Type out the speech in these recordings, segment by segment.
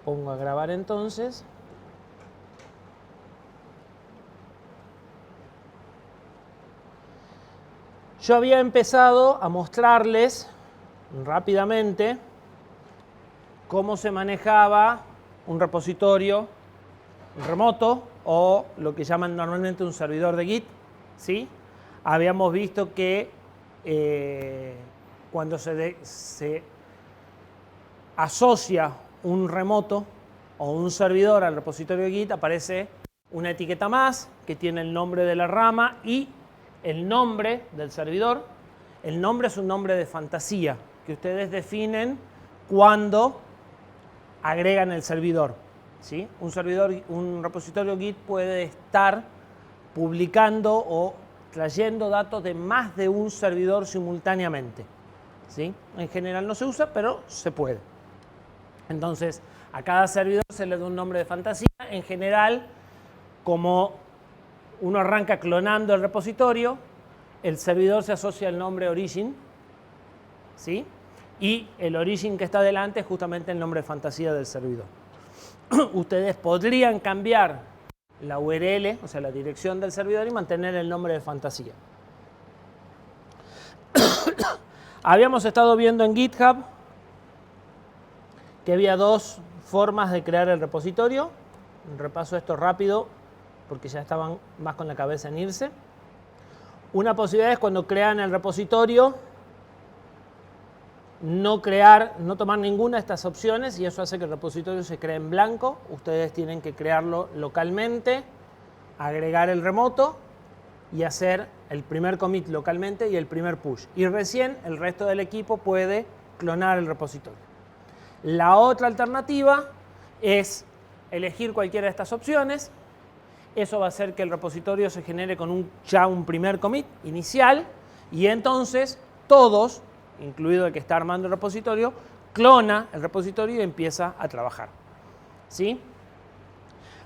Pongo a grabar entonces. Yo había empezado a mostrarles rápidamente cómo se manejaba un repositorio remoto o lo que llaman normalmente un servidor de Git, ¿sí? Habíamos visto que cuando se asocia un remoto o un servidor al repositorio de Git aparece una etiqueta más que tiene el nombre de la rama y el nombre del servidor. El nombre es un nombre de fantasía que ustedes definen cuando agregan el servidor, ¿sí? Un repositorio Git puede estar publicando o trayendo datos de más de un servidor simultáneamente, ¿sí? En general no se usa, pero se puede. Entonces, a cada servidor se le da un nombre de fantasía. En general, como uno arranca clonando el repositorio, el servidor se asocia al nombre origin, ¿sí? Y el origin que está delante es justamente el nombre de fantasía del servidor. Ustedes podrían cambiar la URL, o sea, la dirección del servidor, y mantener el nombre de fantasía. Habíamos estado viendo en GitHub que había dos formas de crear el repositorio. Repaso esto rápido porque ya estaban más con la cabeza en irse. Una posibilidad es cuando crean el repositorio no tomar ninguna de estas opciones, y eso hace que el repositorio se cree en blanco. Ustedes tienen que crearlo localmente, agregar el remoto y hacer el primer commit localmente y el primer push. Y recién el resto del equipo puede clonar el repositorio. La otra alternativa es elegir cualquiera de estas opciones. Eso va a hacer que el repositorio se genere con ya un primer commit inicial, y entonces todos, incluido el que está armando el repositorio, clona el repositorio y empieza a trabajar, ¿sí?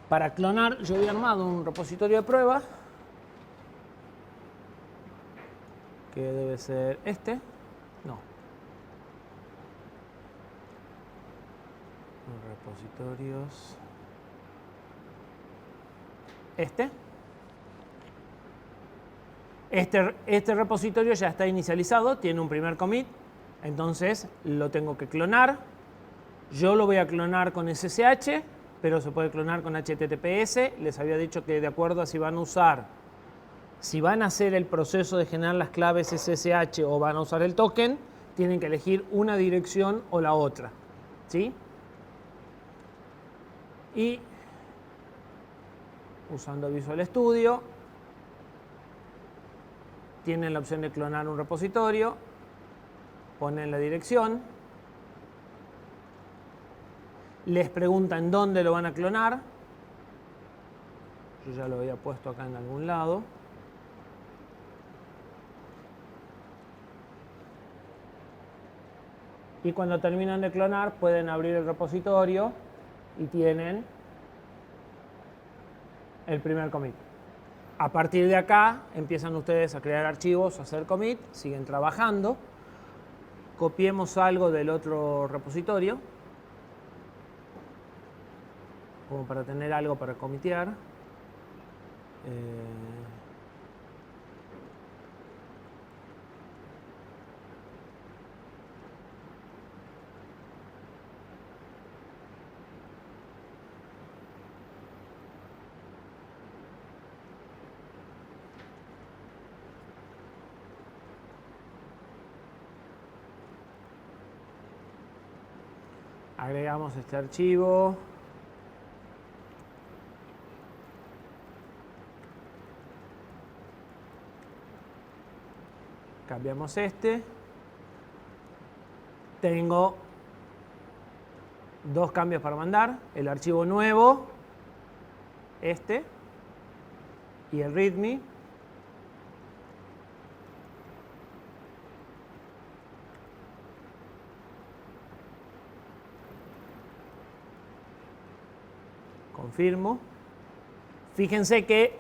Para clonar, yo había armado un repositorio de prueba, que debe ser este. No. Repositorios. Este repositorio ya está inicializado, tiene un primer commit, entonces lo tengo que clonar. Yo lo voy a clonar con SSH, pero se puede clonar con HTTPS. Les había dicho que de acuerdo a si van a hacer el proceso de generar las claves SSH o van a usar el token, tienen que elegir una dirección o la otra, ¿sí? Y usando Visual Studio, tienen la opción de clonar un repositorio, ponen la dirección, les preguntan dónde lo van a clonar. Yo ya lo había puesto acá en algún lado. Y cuando terminan de clonar, pueden abrir el repositorio y tienen el primer commit. A partir de acá empiezan ustedes a crear archivos, a hacer commit, siguen trabajando. Copiemos algo del otro repositorio, como para tener algo para comitear. Agregamos este archivo. Cambiamos este. Tengo dos cambios para mandar. El archivo nuevo, este, y el readme. Confirmo. Fíjense que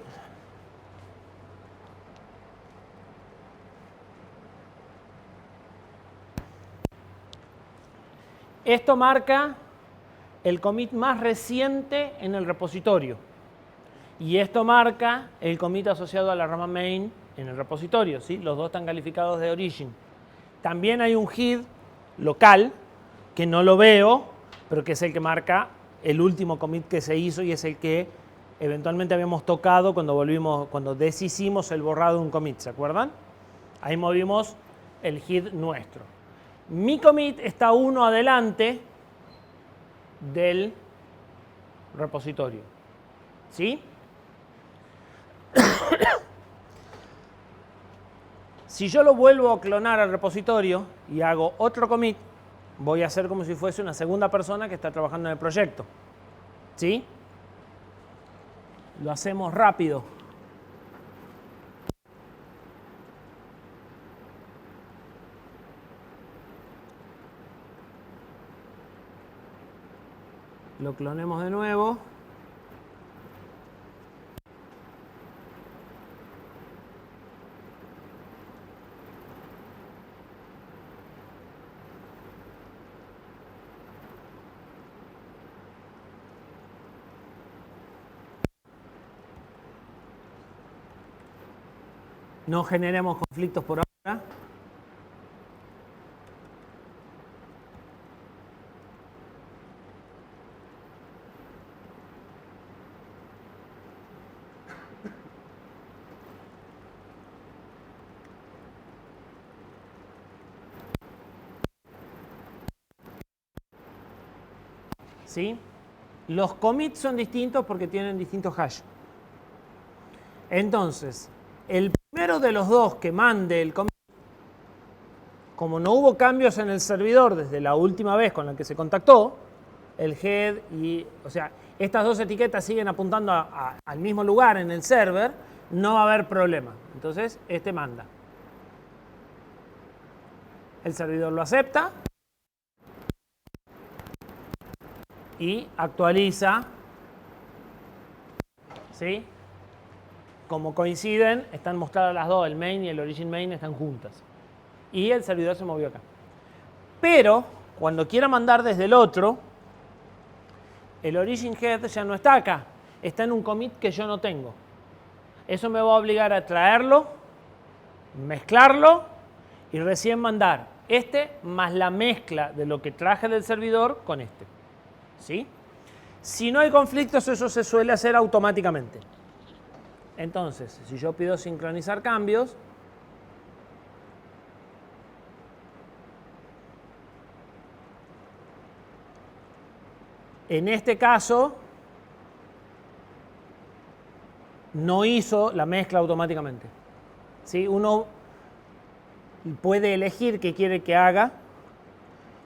esto marca el commit más reciente en el repositorio. Y esto marca el commit asociado a la rama main en el repositorio, ¿sí? Los dos están calificados de origin. También hay un head local, que no lo veo, pero que es el que marca el último commit que se hizo y es el que eventualmente habíamos tocado cuando deshicimos el borrado de un commit, ¿se acuerdan? Ahí movimos el head nuestro. Mi commit está uno adelante del repositorio, ¿sí? Si yo lo vuelvo a clonar al repositorio y hago otro commit, voy a hacer como si fuese una segunda persona que está trabajando en el proyecto, ¿sí? Lo hacemos rápido. Lo clonemos de nuevo. No generemos conflictos por ahora. ¿Sí? Los commits son distintos porque tienen distintos hash. Entonces, el primero de los dos que mande el commit, como no hubo cambios en el servidor desde la última vez con la que se contactó, el head y, o sea, estas dos etiquetas siguen apuntando al mismo lugar en el server, no va a haber problema. Entonces, este manda. El servidor lo acepta y actualiza, ¿sí? Como coinciden, están mostradas las dos, el main y el origin main están juntas. Y el servidor se movió acá. Pero, cuando quiera mandar desde el otro, el origin head ya no está acá, está en un commit que yo no tengo. Eso me va a obligar a traerlo, mezclarlo y recién mandar este más la mezcla de lo que traje del servidor con este, ¿sí? Si no hay conflictos, eso se suele hacer automáticamente. Entonces, si yo pido sincronizar cambios, en este caso no hizo la mezcla automáticamente, ¿sí? Uno puede elegir qué quiere que haga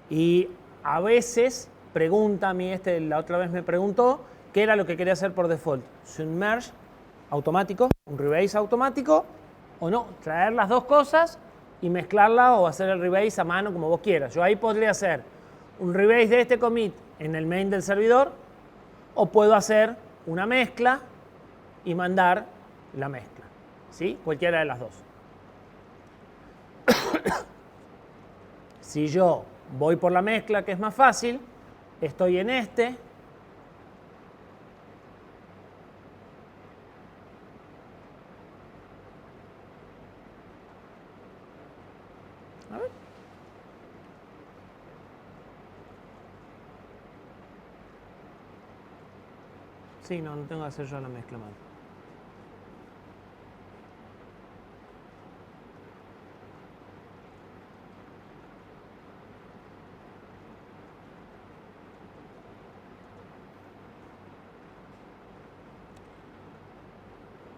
y a veces pregunta a mí, la otra vez me preguntó qué era lo que quería hacer por default, si un merge automático, un rebase automático o no, traer las dos cosas y mezclarla o hacer el rebase a mano como vos quieras. Yo ahí podría hacer un rebase de este commit en el main del servidor o puedo hacer una mezcla y mandar la mezcla, ¿sí? Cualquiera de las dos. Si yo voy por la mezcla, que es más fácil, estoy en este. A ver. Sí, no tengo que hacer yo la mezcla mal.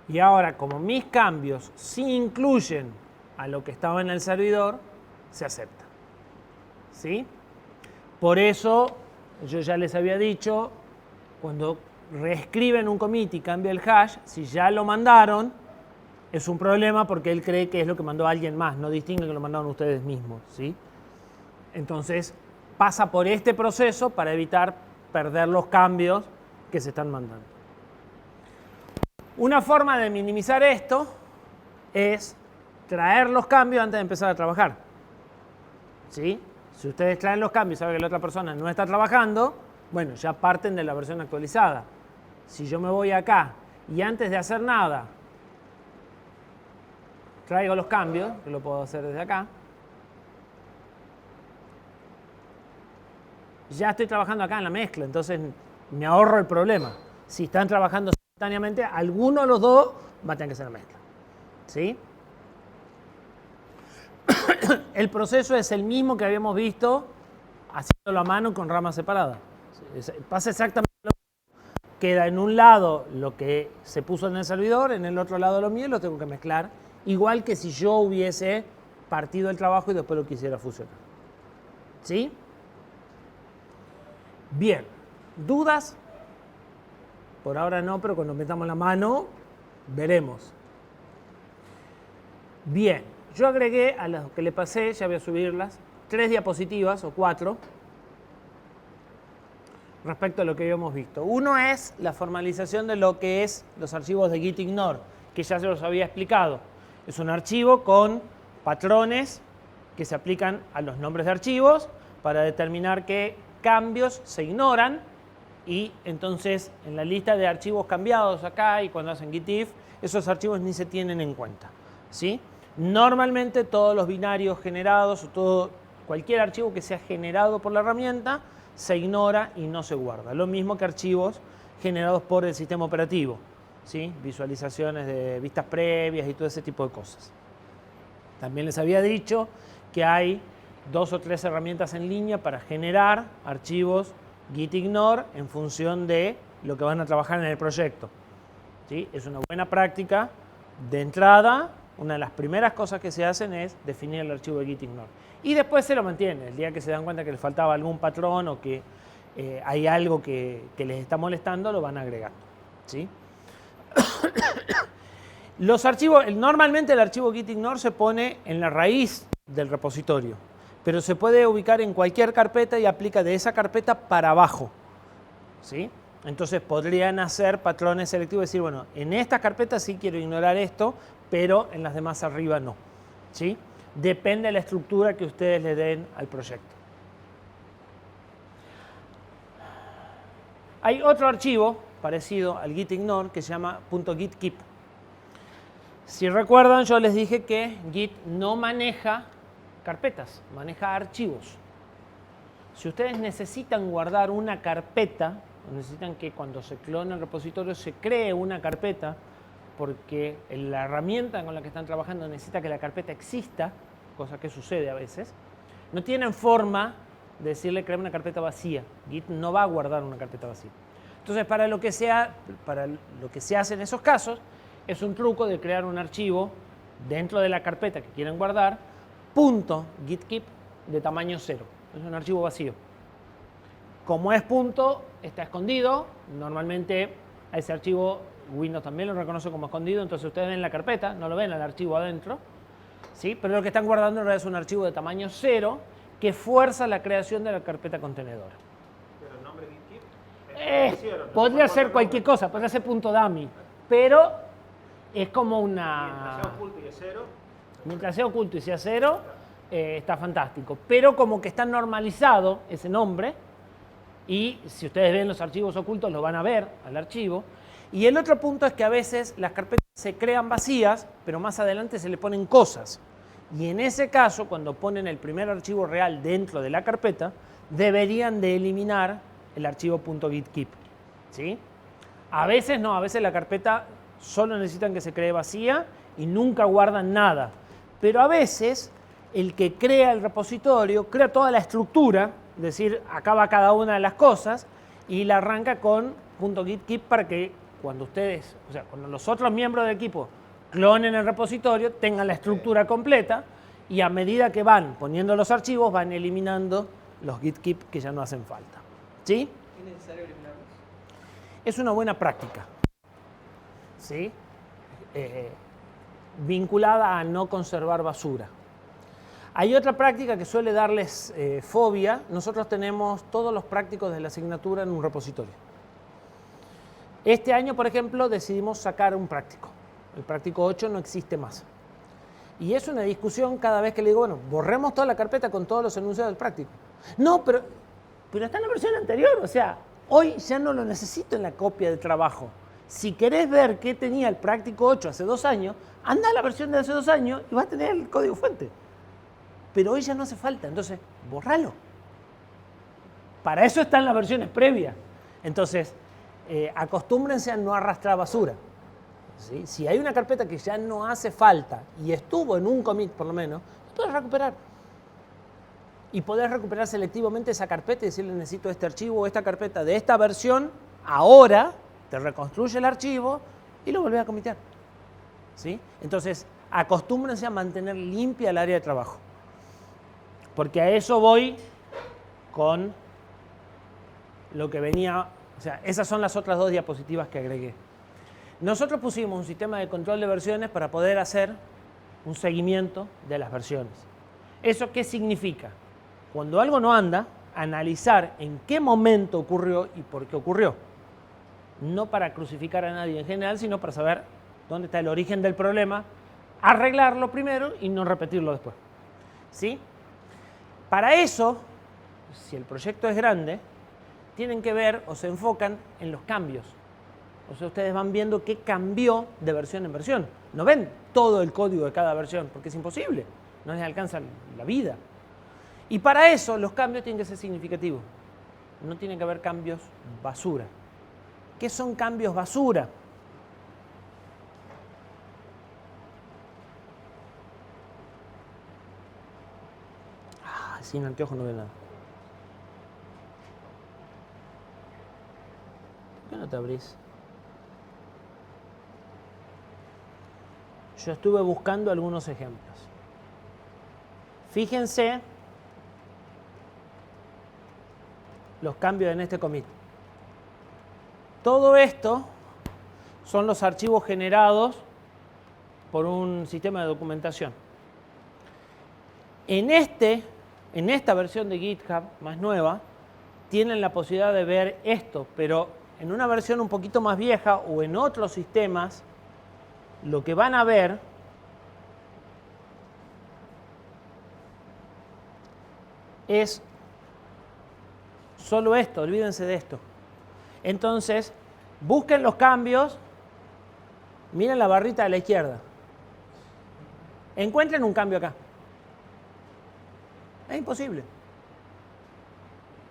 Y ahora, como mis cambios sí incluyen a lo que estaba en el servidor, se acepta, ¿sí? Por eso, yo ya les había dicho, cuando reescriben un commit y cambia el hash, si ya lo mandaron, es un problema porque él cree que es lo que mandó alguien más, no distingue que lo mandaron ustedes mismos, ¿sí? Entonces, pasa por este proceso para evitar perder los cambios que se están mandando. Una forma de minimizar esto es traer los cambios antes de empezar a trabajar, ¿sí? Si ustedes traen los cambios y saben que la otra persona no está trabajando, Bueno, ya parten de la versión actualizada. Si yo me voy acá y antes de hacer nada traigo los cambios, que lo puedo hacer desde acá, ya estoy trabajando acá en la mezcla, entonces me ahorro el problema. Si están trabajando simultáneamente, alguno de los dos va a tener que ser la mezcla. ¿Sí? El proceso es el mismo que habíamos visto haciéndolo a mano con ramas separadas. Pasa exactamente lo mismo. Queda en un lado lo que se puso en el servidor, en el otro lado lo mío, y lo tengo que mezclar. Igual que si yo hubiese partido el trabajo y después lo quisiera fusionar. ¿Sí? Bien. ¿Dudas? Por ahora no, pero cuando metamos la mano, veremos. Bien. Yo agregué a las que le pasé, ya voy a subirlas, 3 diapositivas o 4 respecto a lo que habíamos visto. Uno es la formalización de lo que es los archivos de gitignore, que ya se los había explicado. Es un archivo con patrones que se aplican a los nombres de archivos para determinar qué cambios se ignoran y entonces en la lista de archivos cambiados acá y cuando hacen gitif, esos archivos ni se tienen en cuenta. ¿Sí? Normalmente todos los binarios generados o cualquier archivo que sea generado por la herramienta se ignora y no se guarda. Lo mismo que archivos generados por el sistema operativo, ¿sí? Visualizaciones de vistas previas y todo ese tipo de cosas. También les había dicho que hay 2 o 3 herramientas en línea para generar archivos gitignore en función de lo que van a trabajar en el proyecto. ¿Sí? Es una buena práctica de entrada. Una de las primeras cosas que se hacen es definir el archivo de gitignore. Y después se lo mantiene. El día que se dan cuenta que les faltaba algún patrón o que hay algo que les está molestando, lo van agregando. ¿Sí? Los archivos, normalmente el archivo gitignore se pone en la raíz del repositorio, pero se puede ubicar en cualquier carpeta y aplica de esa carpeta para abajo. ¿Sí? Entonces podrían hacer patrones selectivos y decir, bueno, en esta carpeta sí quiero ignorar esto, pero en las demás arriba no. ¿Sí? Depende de la estructura que ustedes le den al proyecto. Hay otro archivo parecido al gitignore que se llama .gitkeep. Si recuerdan, yo les dije que Git no maneja carpetas, maneja archivos. Si ustedes necesitan guardar una carpeta, necesitan que cuando se clone el repositorio se cree una carpeta, porque la herramienta con la que están trabajando necesita que la carpeta exista, cosa que sucede a veces, no tienen forma de decirle crear una carpeta vacía. Git no va a guardar una carpeta vacía. Entonces, para lo que se hace en esos casos, es un truco de crear un archivo dentro de la carpeta que quieren guardar, .gitkeep de tamaño 0. Es un archivo vacío. Como es punto, está escondido. Normalmente a ese archivo Windows también lo reconoce como escondido, entonces ustedes ven la carpeta, no lo ven el archivo adentro, ¿sí? Pero lo que están guardando en realidad es un archivo de tamaño 0 que fuerza la creación de la carpeta contenedora. ¿Pero el nombre gitkeep? Podría ser cualquier cosa, podría ser .dummy, pero es como una... Mientras sea oculto y es 0. Mientras sea oculto y sea 0, está fantástico. Pero como que está normalizado ese nombre, y si ustedes ven los archivos ocultos, lo van a ver al archivo. Y el otro punto es que a veces las carpetas se crean vacías, pero más adelante se le ponen cosas. Y en ese caso, cuando ponen el primer archivo real dentro de la carpeta, deberían de eliminar el archivo .gitkeep. ¿Sí? A veces no, a veces la carpeta solo necesitan que se cree vacía y nunca guardan nada. Pero a veces el que crea el repositorio crea toda la estructura, es decir, acaba cada una de las cosas y la arranca con .gitkeep para que cuando ustedes, o sea, cuando los otros miembros del equipo clonen el repositorio, tengan la estructura completa y a medida que van poniendo los archivos, van eliminando los gitkeep que ya no hacen falta. ¿Sí? ¿Es necesario eliminarlos? Es una buena práctica. ¿Sí? Vinculada a no conservar basura. Hay otra práctica que suele darles fobia. Nosotros tenemos todos los prácticos de la asignatura en un repositorio. Este año, por ejemplo, decidimos sacar un práctico. El práctico 8 no existe más. Y es una discusión cada vez que le digo, bueno, borremos toda la carpeta con todos los enunciados del práctico. No, pero pero está en la versión anterior. O sea, hoy ya no lo necesito en la copia de trabajo. Si querés ver qué tenía el práctico 8 hace 2 años, anda a la versión de hace 2 años y vas a tener el código fuente. Pero hoy ya no hace falta, entonces borralo. Para eso están las versiones previas. Entonces, acostúmbrense a no arrastrar basura. ¿Sí? Si hay una carpeta que ya no hace falta y estuvo en un commit por lo menos, lo puedes recuperar. Y podés recuperar selectivamente esa carpeta y decirle necesito este archivo o esta carpeta de esta versión, ahora te reconstruye el archivo y lo volvés a comitear. ¿Sí? Entonces, acostúmbrense a mantener limpia el área de trabajo. Porque a eso voy con lo que venía, o sea, esas son las otras 2 diapositivas que agregué. Nosotros pusimos un sistema de control de versiones para poder hacer un seguimiento de las versiones. ¿Eso qué significa? Cuando algo no anda, analizar en qué momento ocurrió y por qué ocurrió. No para crucificar a nadie en general, sino para saber dónde está el origen del problema, arreglarlo primero y no repetirlo después. ¿Sí? Para eso, si el proyecto es grande, tienen que ver o se enfocan en los cambios. O sea, ustedes van viendo qué cambió de versión en versión. No ven todo el código de cada versión, porque es imposible. No les alcanza la vida. Y para eso los cambios tienen que ser significativos. No tienen que haber cambios basura. ¿Qué son cambios basura? Sin anteojos no ve nada. ¿Por qué no te abrís? Yo estuve buscando algunos ejemplos. Fíjense los cambios en este commit. Todo esto son los archivos generados por un sistema de documentación. En esta versión de GitHub más nueva, tienen la posibilidad de ver esto, pero en una versión un poquito más vieja o en otros sistemas, lo que van a ver es solo esto, olvídense de esto. Entonces, busquen los cambios, miren la barrita de la izquierda, encuentren un cambio acá. Es imposible.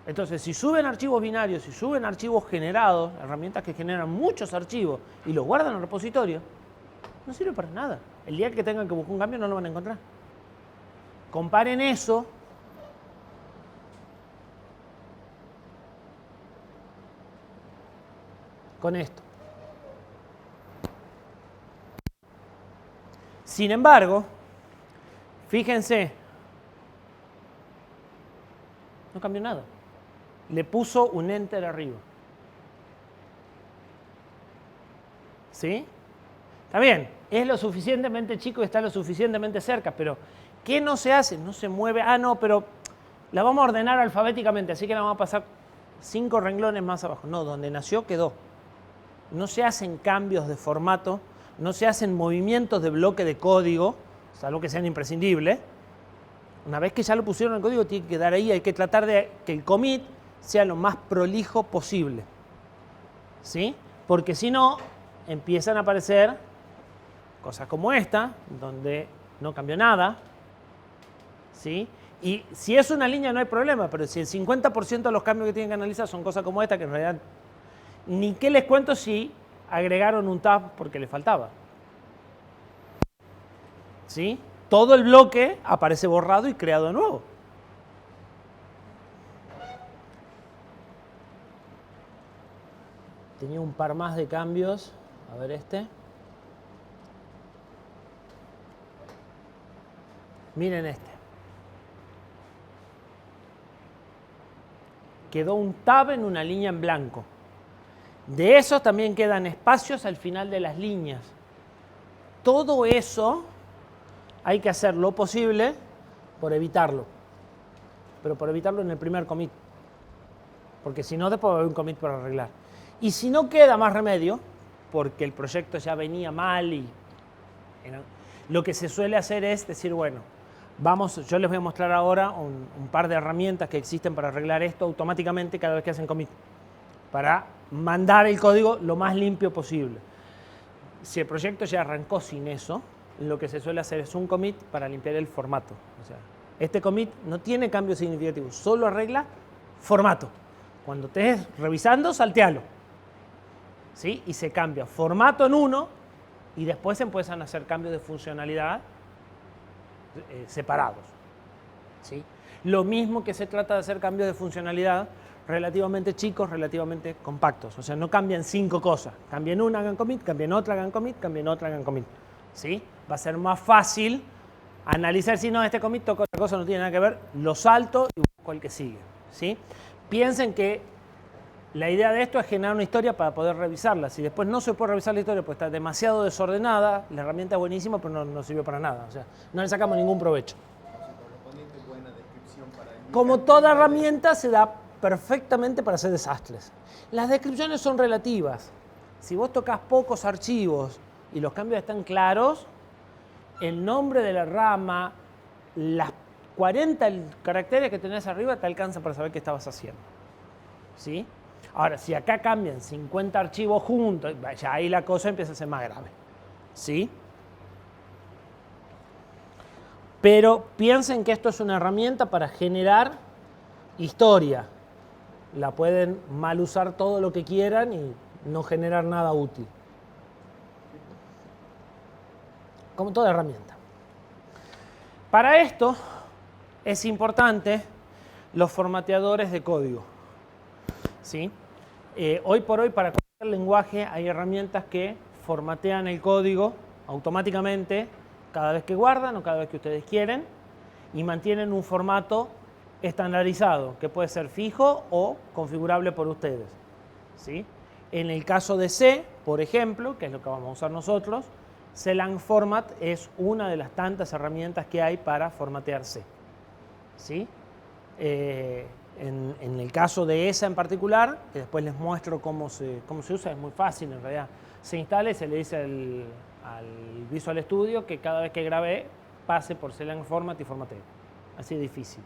Entonces, si suben archivos binarios, si suben archivos generados, herramientas que generan muchos archivos y los guardan en el repositorio, no sirve para nada. El día que tengan que buscar un cambio no lo van a encontrar. Comparen eso con esto. Sin embargo, fíjense, no cambió nada. Le puso un enter arriba. ¿Sí? Está bien, es lo suficientemente chico y está lo suficientemente cerca, pero ¿qué no se hace? No se mueve. Ah, no, pero la vamos a ordenar alfabéticamente, así que la vamos a pasar 5 renglones más abajo. No, donde nació quedó. No se hacen cambios de formato, no se hacen movimientos de bloque de código, salvo que sean imprescindibles. Una vez que ya lo pusieron en el código, tiene que quedar ahí. Hay que tratar de que el commit sea lo más prolijo posible. ¿Sí? Porque si no, empiezan a aparecer cosas como esta, donde no cambió nada. ¿Sí? Y si es una línea no hay problema, pero si el 50% de los cambios que tienen que analizar son cosas como esta, que en realidad ni qué les cuento si agregaron un tab porque le faltaba. ¿Sí? Todo el bloque aparece borrado y creado de nuevo. Tenía un par más de cambios. A ver este. Miren este. Quedó un tab en una línea en blanco. De esos también quedan espacios al final de las líneas. Todo eso hay que hacer lo posible por evitarlo. Pero por evitarlo en el primer commit. Porque si no, después va a haber un commit para arreglar. Y si no queda más remedio, porque el proyecto ya venía mal y lo que se suele hacer es decir, bueno, Yo les voy a mostrar ahora un par de herramientas que existen para arreglar esto automáticamente cada vez que hacen commit, para mandar el código lo más limpio posible. Si el proyecto ya arrancó sin eso, lo que se suele hacer es un commit para limpiar el formato. O sea, este commit no tiene cambios significativos, solo arregla formato. Cuando estés revisando, saltealo. ¿Sí? Y se cambia formato en uno y después se empiezan a hacer cambios de funcionalidad separados. ¿Sí? Lo mismo que se trata de hacer cambios de funcionalidad relativamente chicos, relativamente compactos. O sea, no cambian 5 cosas. Cambian una, hagan commit, cambian otra, hagan commit, cambian otra, hagan commit. ¿Sí? Va a ser más fácil analizar si no, este commit toca otra cosa, no tiene nada que ver, lo salto y busco el que sigue. ¿Sí? Piensen que la idea de esto es generar una historia para poder revisarla. Si después no se puede revisar la historia porque está demasiado desordenada, la herramienta es buenísima, pero no sirvió para nada. O sea, no le sacamos ningún provecho. Como toda herramienta, se da perfectamente para hacer desastres. Las descripciones son relativas. Si vos tocas pocos archivos y los cambios están claros, el nombre de la rama, las 40 caracteres que tenés arriba te alcanzan para saber qué estabas haciendo. ¿Sí? Ahora, si acá cambian 50 archivos juntos, ya ahí la cosa empieza a ser más grave. ¿Sí? Pero piensen que esto es una herramienta para generar historia. La pueden mal usar todo lo que quieran y no generar nada útil. Como toda herramienta. Para esto es importante los formateadores de código. ¿Sí? Hoy por hoy, para cualquier lenguaje, hay herramientas que formatean el código automáticamente cada vez que guardan o cada vez que ustedes quieren y mantienen un formato estandarizado, que puede ser fijo o configurable por ustedes. ¿Sí? En el caso de C, por ejemplo, que es lo que vamos a usar nosotros, CLang Format es una de las tantas herramientas que hay para formatear C. ¿Sí? En el caso de esa en particular, que después les muestro cómo se usa, es muy fácil en realidad. Se instala y se le dice al Visual Studio que cada vez que grabe pase por CLang Format y formatee. Así de difícil.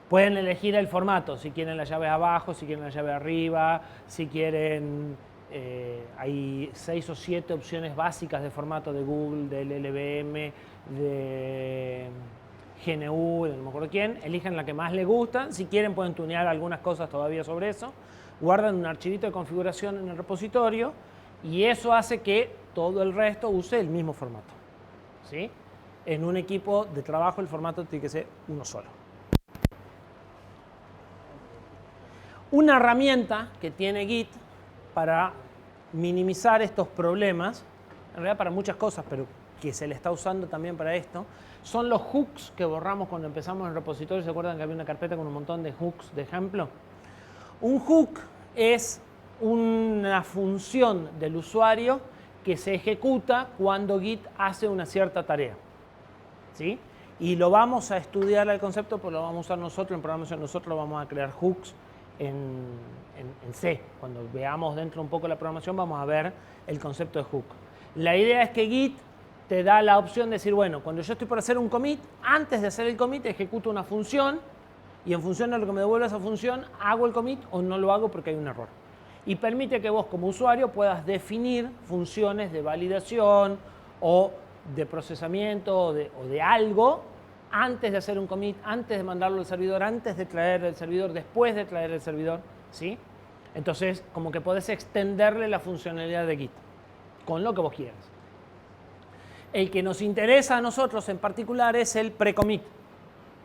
Pueden elegir el formato, si quieren la llave abajo, si quieren la llave arriba, si quieren... hay 6 o 7 opciones básicas de formato de Google, del LLVM, de GNU, de no me acuerdo quién. Eligen la que más les gusta. Si quieren pueden tunear algunas cosas todavía sobre eso. Guardan un archivito de configuración en el repositorio y eso hace que todo el resto use el mismo formato. ¿Sí? En un equipo de trabajo el formato tiene que ser uno solo. Una herramienta que tiene Git para minimizar estos problemas, en realidad para muchas cosas, pero que se le está usando también para esto, son los hooks que borramos cuando empezamos el repositorio. ¿Se acuerdan que había una carpeta con un montón de hooks de ejemplo? Un hook es una función del usuario que se ejecuta cuando Git hace una cierta tarea. ¿Sí? Y lo vamos a estudiar al concepto, pues lo vamos a usar nosotros en programación. Nosotros vamos a crear hooks en C. Cuando veamos dentro un poco la programación vamos a ver el concepto de hook. La idea es que Git te da la opción de decir, bueno, cuando yo estoy por hacer un commit, antes de hacer el commit ejecuto una función y en función de lo que me devuelva esa función, hago el commit o no lo hago porque hay un error. Y permite que vos como usuario puedas definir funciones de validación o de procesamiento o de algo antes de hacer un commit, antes de mandarlo al servidor, antes de traer el servidor, después de traer el servidor. ¿Sí? Entonces, como que podés extenderle la funcionalidad de Git con lo que vos quieras. El que nos interesa a nosotros en particular es el pre-commit.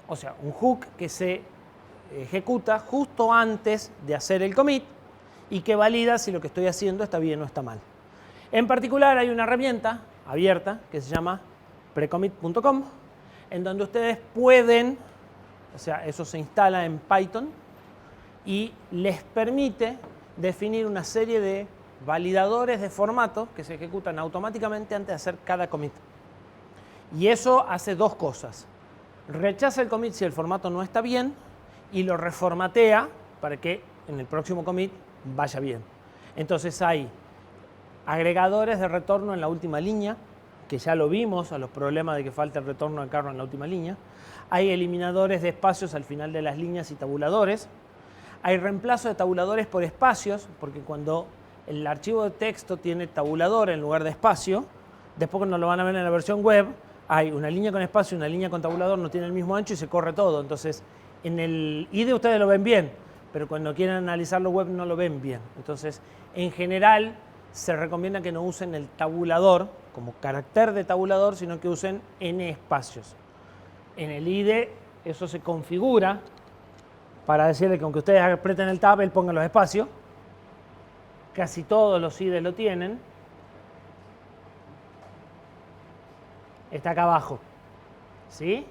O sea, un hook que se ejecuta justo antes de hacer el commit y que valida si lo que estoy haciendo está bien o está mal. En particular hay una herramienta abierta que se llama precommit.com en donde ustedes pueden, o sea, eso se instala en Python y les permite definir una serie de validadores de formato que se ejecutan automáticamente antes de hacer cada commit. Y eso hace dos cosas. Rechaza el commit si el formato no está bien y lo reformatea para que en el próximo commit vaya bien. Entonces hay agregadores de retorno en la última línea que ya lo vimos, a los problemas de que falta el retorno de carro en la última línea. Hay eliminadores de espacios al final de las líneas y tabuladores. Hay reemplazo de tabuladores por espacios, porque cuando el archivo de texto tiene tabulador en lugar de espacio, después cuando lo van a ver en la versión web, hay una línea con espacio y una línea con tabulador, no tiene el mismo ancho y se corre todo. Entonces, en el IDE ustedes lo ven bien, pero cuando quieren analizarlo web no lo ven bien. Entonces, en general, se recomienda que no usen el tabulador como carácter de tabulador, sino que usen n espacios. En el IDE eso se configura para decirle que aunque ustedes aprieten el tab, él ponga los espacios. Casi todos los IDEs lo tienen. Está acá abajo. ¿Sí?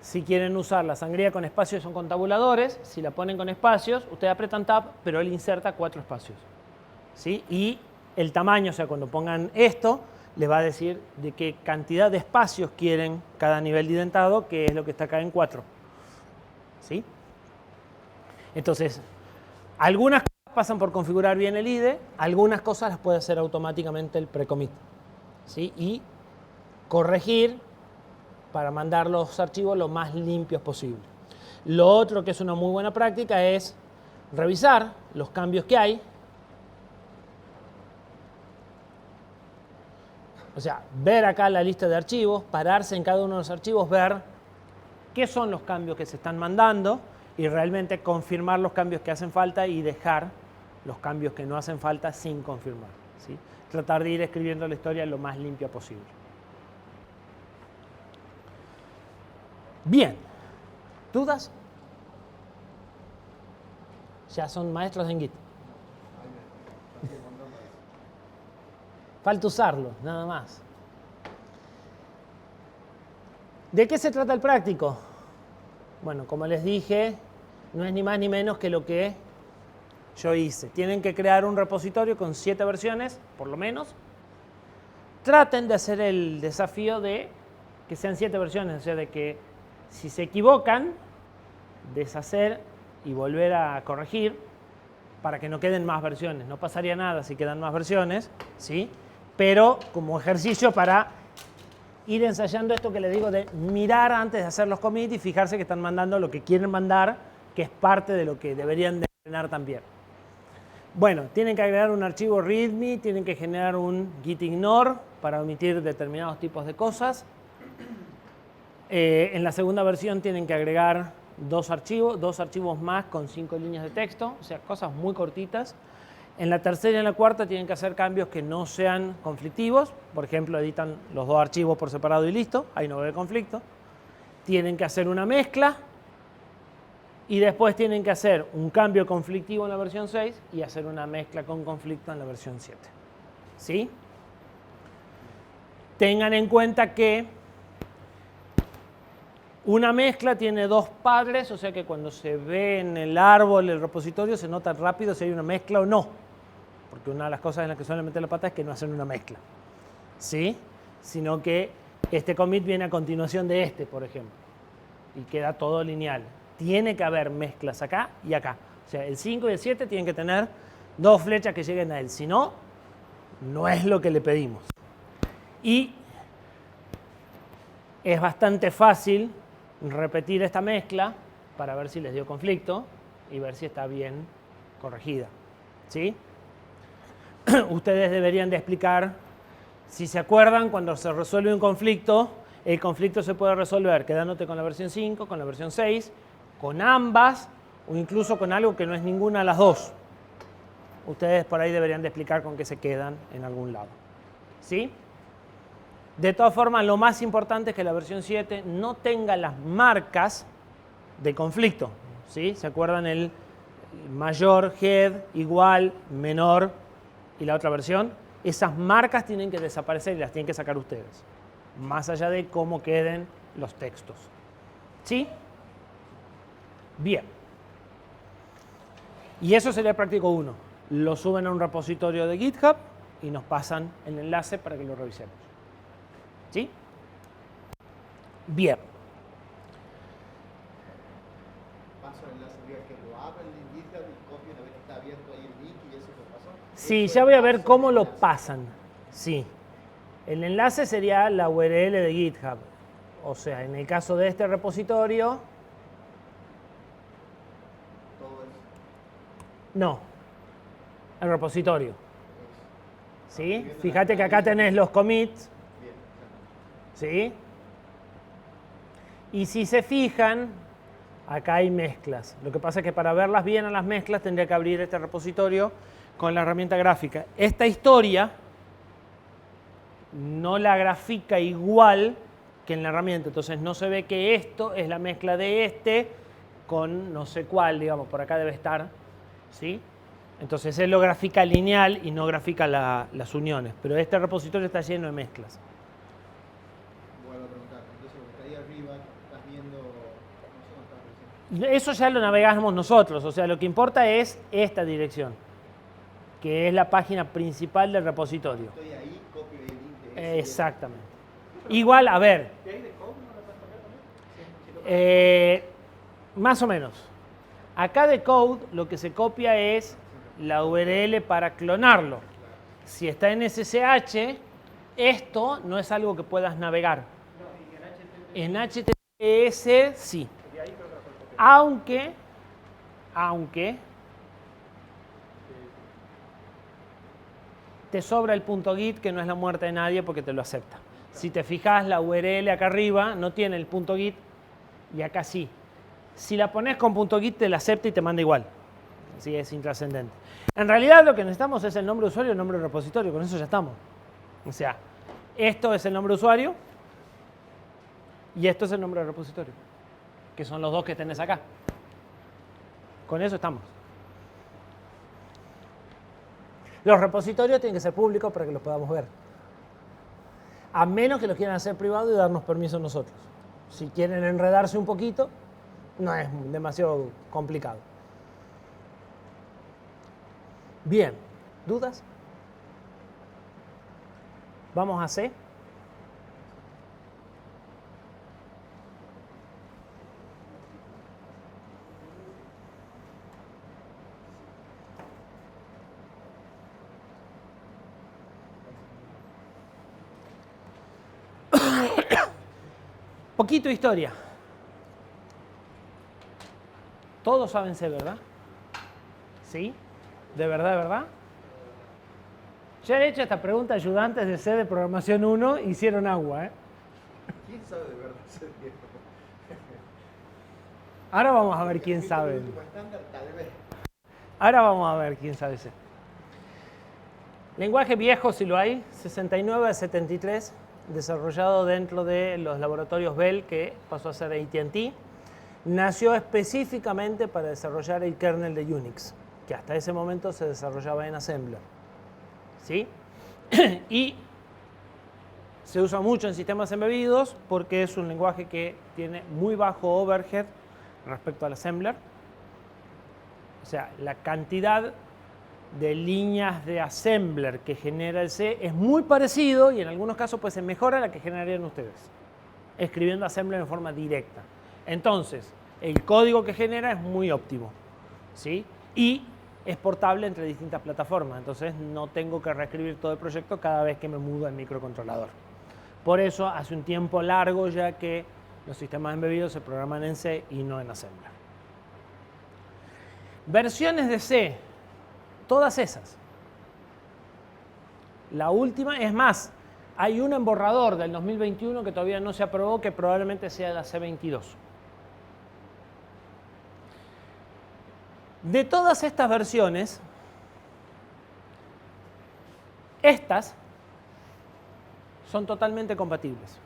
Si quieren usar la sangría con espacios son con tabuladores. Si la ponen con espacios, ustedes apretan tab, pero él inserta 4 espacios. ¿Sí? Y el tamaño, o sea, cuando pongan esto, les va a decir de qué cantidad de espacios quieren cada nivel de indentado, que es lo que está acá en 4. ¿Sí? Entonces, algunas cosas pasan por configurar bien el IDE, algunas cosas las puede hacer automáticamente el precommit. ¿Sí? Y corregir para mandar los archivos lo más limpios posible. Lo otro que es una muy buena práctica es revisar los cambios que hay. O sea, ver acá la lista de archivos, pararse en cada uno de los archivos, ver qué son los cambios que se están mandando y realmente confirmar los cambios que hacen falta y dejar los cambios que no hacen falta sin confirmar. ¿Sí? Tratar de ir escribiendo la historia lo más limpia posible. Bien. ¿Dudas? Ya son maestros en Git. Falta usarlo, nada más. ¿De qué se trata el práctico? Bueno, como les dije, no es ni más ni menos que lo que yo hice. Tienen que crear un repositorio con 7 versiones, por lo menos. Traten de hacer el desafío de que sean 7 versiones, o sea, de que si se equivocan, deshacer y volver a corregir para que no queden más versiones. No pasaría nada si quedan más versiones, ¿sí? Pero como ejercicio para ir ensayando esto que les digo de mirar antes de hacer los commits y fijarse que están mandando lo que quieren mandar, que es parte de lo que deberían de entrenar también. Bueno, tienen que agregar un archivo readme, tienen que generar un gitignore para omitir determinados tipos de cosas. En la segunda versión tienen que agregar dos archivos más con 5 líneas de texto, o sea, cosas muy cortitas. En la tercera y en la cuarta tienen que hacer cambios que no sean conflictivos. Por ejemplo, editan los 2 archivos por separado y listo, ahí no va a haber conflicto. Tienen que hacer una mezcla y después tienen que hacer un cambio conflictivo en la versión 6 y hacer una mezcla con conflicto en la versión 7. ¿Sí? Tengan en cuenta que una mezcla tiene 2 padres, o sea que cuando se ve en el árbol, el repositorio, se nota rápido si hay una mezcla o no. Porque una de las cosas en las que suelen meter la pata es que no hacen una mezcla. ¿Sí? Sino que este commit viene a continuación de este, por ejemplo. Y queda todo lineal. Tiene que haber mezclas acá y acá. O sea, el 5 y el 7 tienen que tener 2 flechas que lleguen a él. Si no, no es lo que le pedimos. Y es bastante fácil repetir esta mezcla para ver si les dio conflicto y ver si está bien corregida. ¿Sí? Ustedes deberían de explicar, si se acuerdan, cuando se resuelve un conflicto, el conflicto se puede resolver quedándote con la versión 5, con la versión 6, con ambas o incluso con algo que no es ninguna de las dos. Ustedes por ahí deberían de explicar con qué se quedan en algún lado. ¿Sí? De todas formas, lo más importante es que la versión 7 no tenga las marcas de conflicto. ¿Sí? ¿Se acuerdan el mayor, head, igual, menor y la otra versión? Esas marcas tienen que desaparecer y las tienen que sacar ustedes, más allá de cómo queden los textos. ¿Sí? Bien. Y eso sería el práctico 1. Lo suben a un repositorio de GitHub y nos pasan el enlace para que lo revisemos. ¿Sí? Bien. Paso el enlace, que lo abren en GitHub y copien a ver que está abierto ahí el link y eso lo pasó. Sí, ya voy a ver cómo lo pasan. Sí. El enlace sería la URL de GitHub. O sea, en el caso de este repositorio, Todo es. no, el repositorio. ¿Sí? Fíjate que acá tenés los commits. Bien, ¿Sí? Y si se fijan, acá hay mezclas. Lo que pasa es que para verlas bien a las mezclas tendría que abrir este repositorio con la herramienta gráfica. Esta historia no la grafica igual que en la herramienta. Entonces no se ve que esto es la mezcla de este con no sé cuál, digamos, por acá debe estar. ¿Sí? Entonces él lo grafica lineal y no grafica las uniones. Pero este repositorio está lleno de mezclas. vuelvo a preguntar. Entonces, lo que está ahí arriba, estás viendo. No sé dónde estás diciendo. Eso ya lo navegamos nosotros. O sea, lo que importa es esta dirección, que es la página principal del repositorio. Estoy ahí, copio el link de ese. Exactamente. Igual, a ver, ¿Qué hay de code? ¿No lo puedes cambiar también? más o menos. Acá de code lo que se copia es la URL para clonarlo. Si está en SSH, esto no es algo que puedas navegar. En HTTPS sí. Aunque te sobra el .git, que no es la muerte de nadie porque te lo acepta. Si te fijas, la URL acá arriba no tiene el .git y acá sí. Si la pones con .git te la acepta y te manda igual. Así es intrascendente. En realidad lo que necesitamos es el nombre de usuario y el nombre de repositorio. Con eso ya estamos. O sea, esto es el nombre de usuario y esto es el nombre de repositorio, que son los dos que tenés acá. Con eso estamos. Los repositorios tienen que ser públicos para que los podamos ver. A menos que los quieran hacer privados y darnos permiso nosotros. Si quieren enredarse un poquito, no es demasiado complicado. Bien, ¿dudas? Vamos a C. Poquito de historia. Todos saben C, ¿verdad? ¿Sí? ¿De verdad, de verdad? Ya he hecho esta pregunta a ayudantes de C de programación 1, hicieron agua, ¿eh? ¿Quién sabe de verdad ese viejo? Ahora vamos a ver quién sabe. El último estándar, tal vez. Ahora vamos a ver quién sabe C. Lenguaje viejo, si lo hay, 69 a 73, desarrollado dentro de los laboratorios Bell, que pasó a ser AT&T. Nació específicamente para desarrollar el kernel de Unix, que hasta ese momento se desarrollaba en Assembler. ¿Sí? Y se usa mucho en sistemas embebidos porque es un lenguaje que tiene muy bajo overhead respecto al Assembler. O sea, la cantidad de líneas de Assembler que genera el C es muy parecido y en algunos casos pues se mejora la que generarían ustedes, escribiendo Assembler en forma directa. Entonces, el código que genera es muy óptimo, ¿sí? Y es portable entre distintas plataformas, entonces no tengo que reescribir todo el proyecto cada vez que me mudo el microcontrolador. Por eso, hace un tiempo largo ya que los sistemas embebidos se programan en C y no en Assembler. Versiones de C, todas esas. La última, es más, hay una en borrador del 2021 que todavía no se aprobó, que probablemente sea la C22. De todas estas versiones, estas son totalmente compatibles.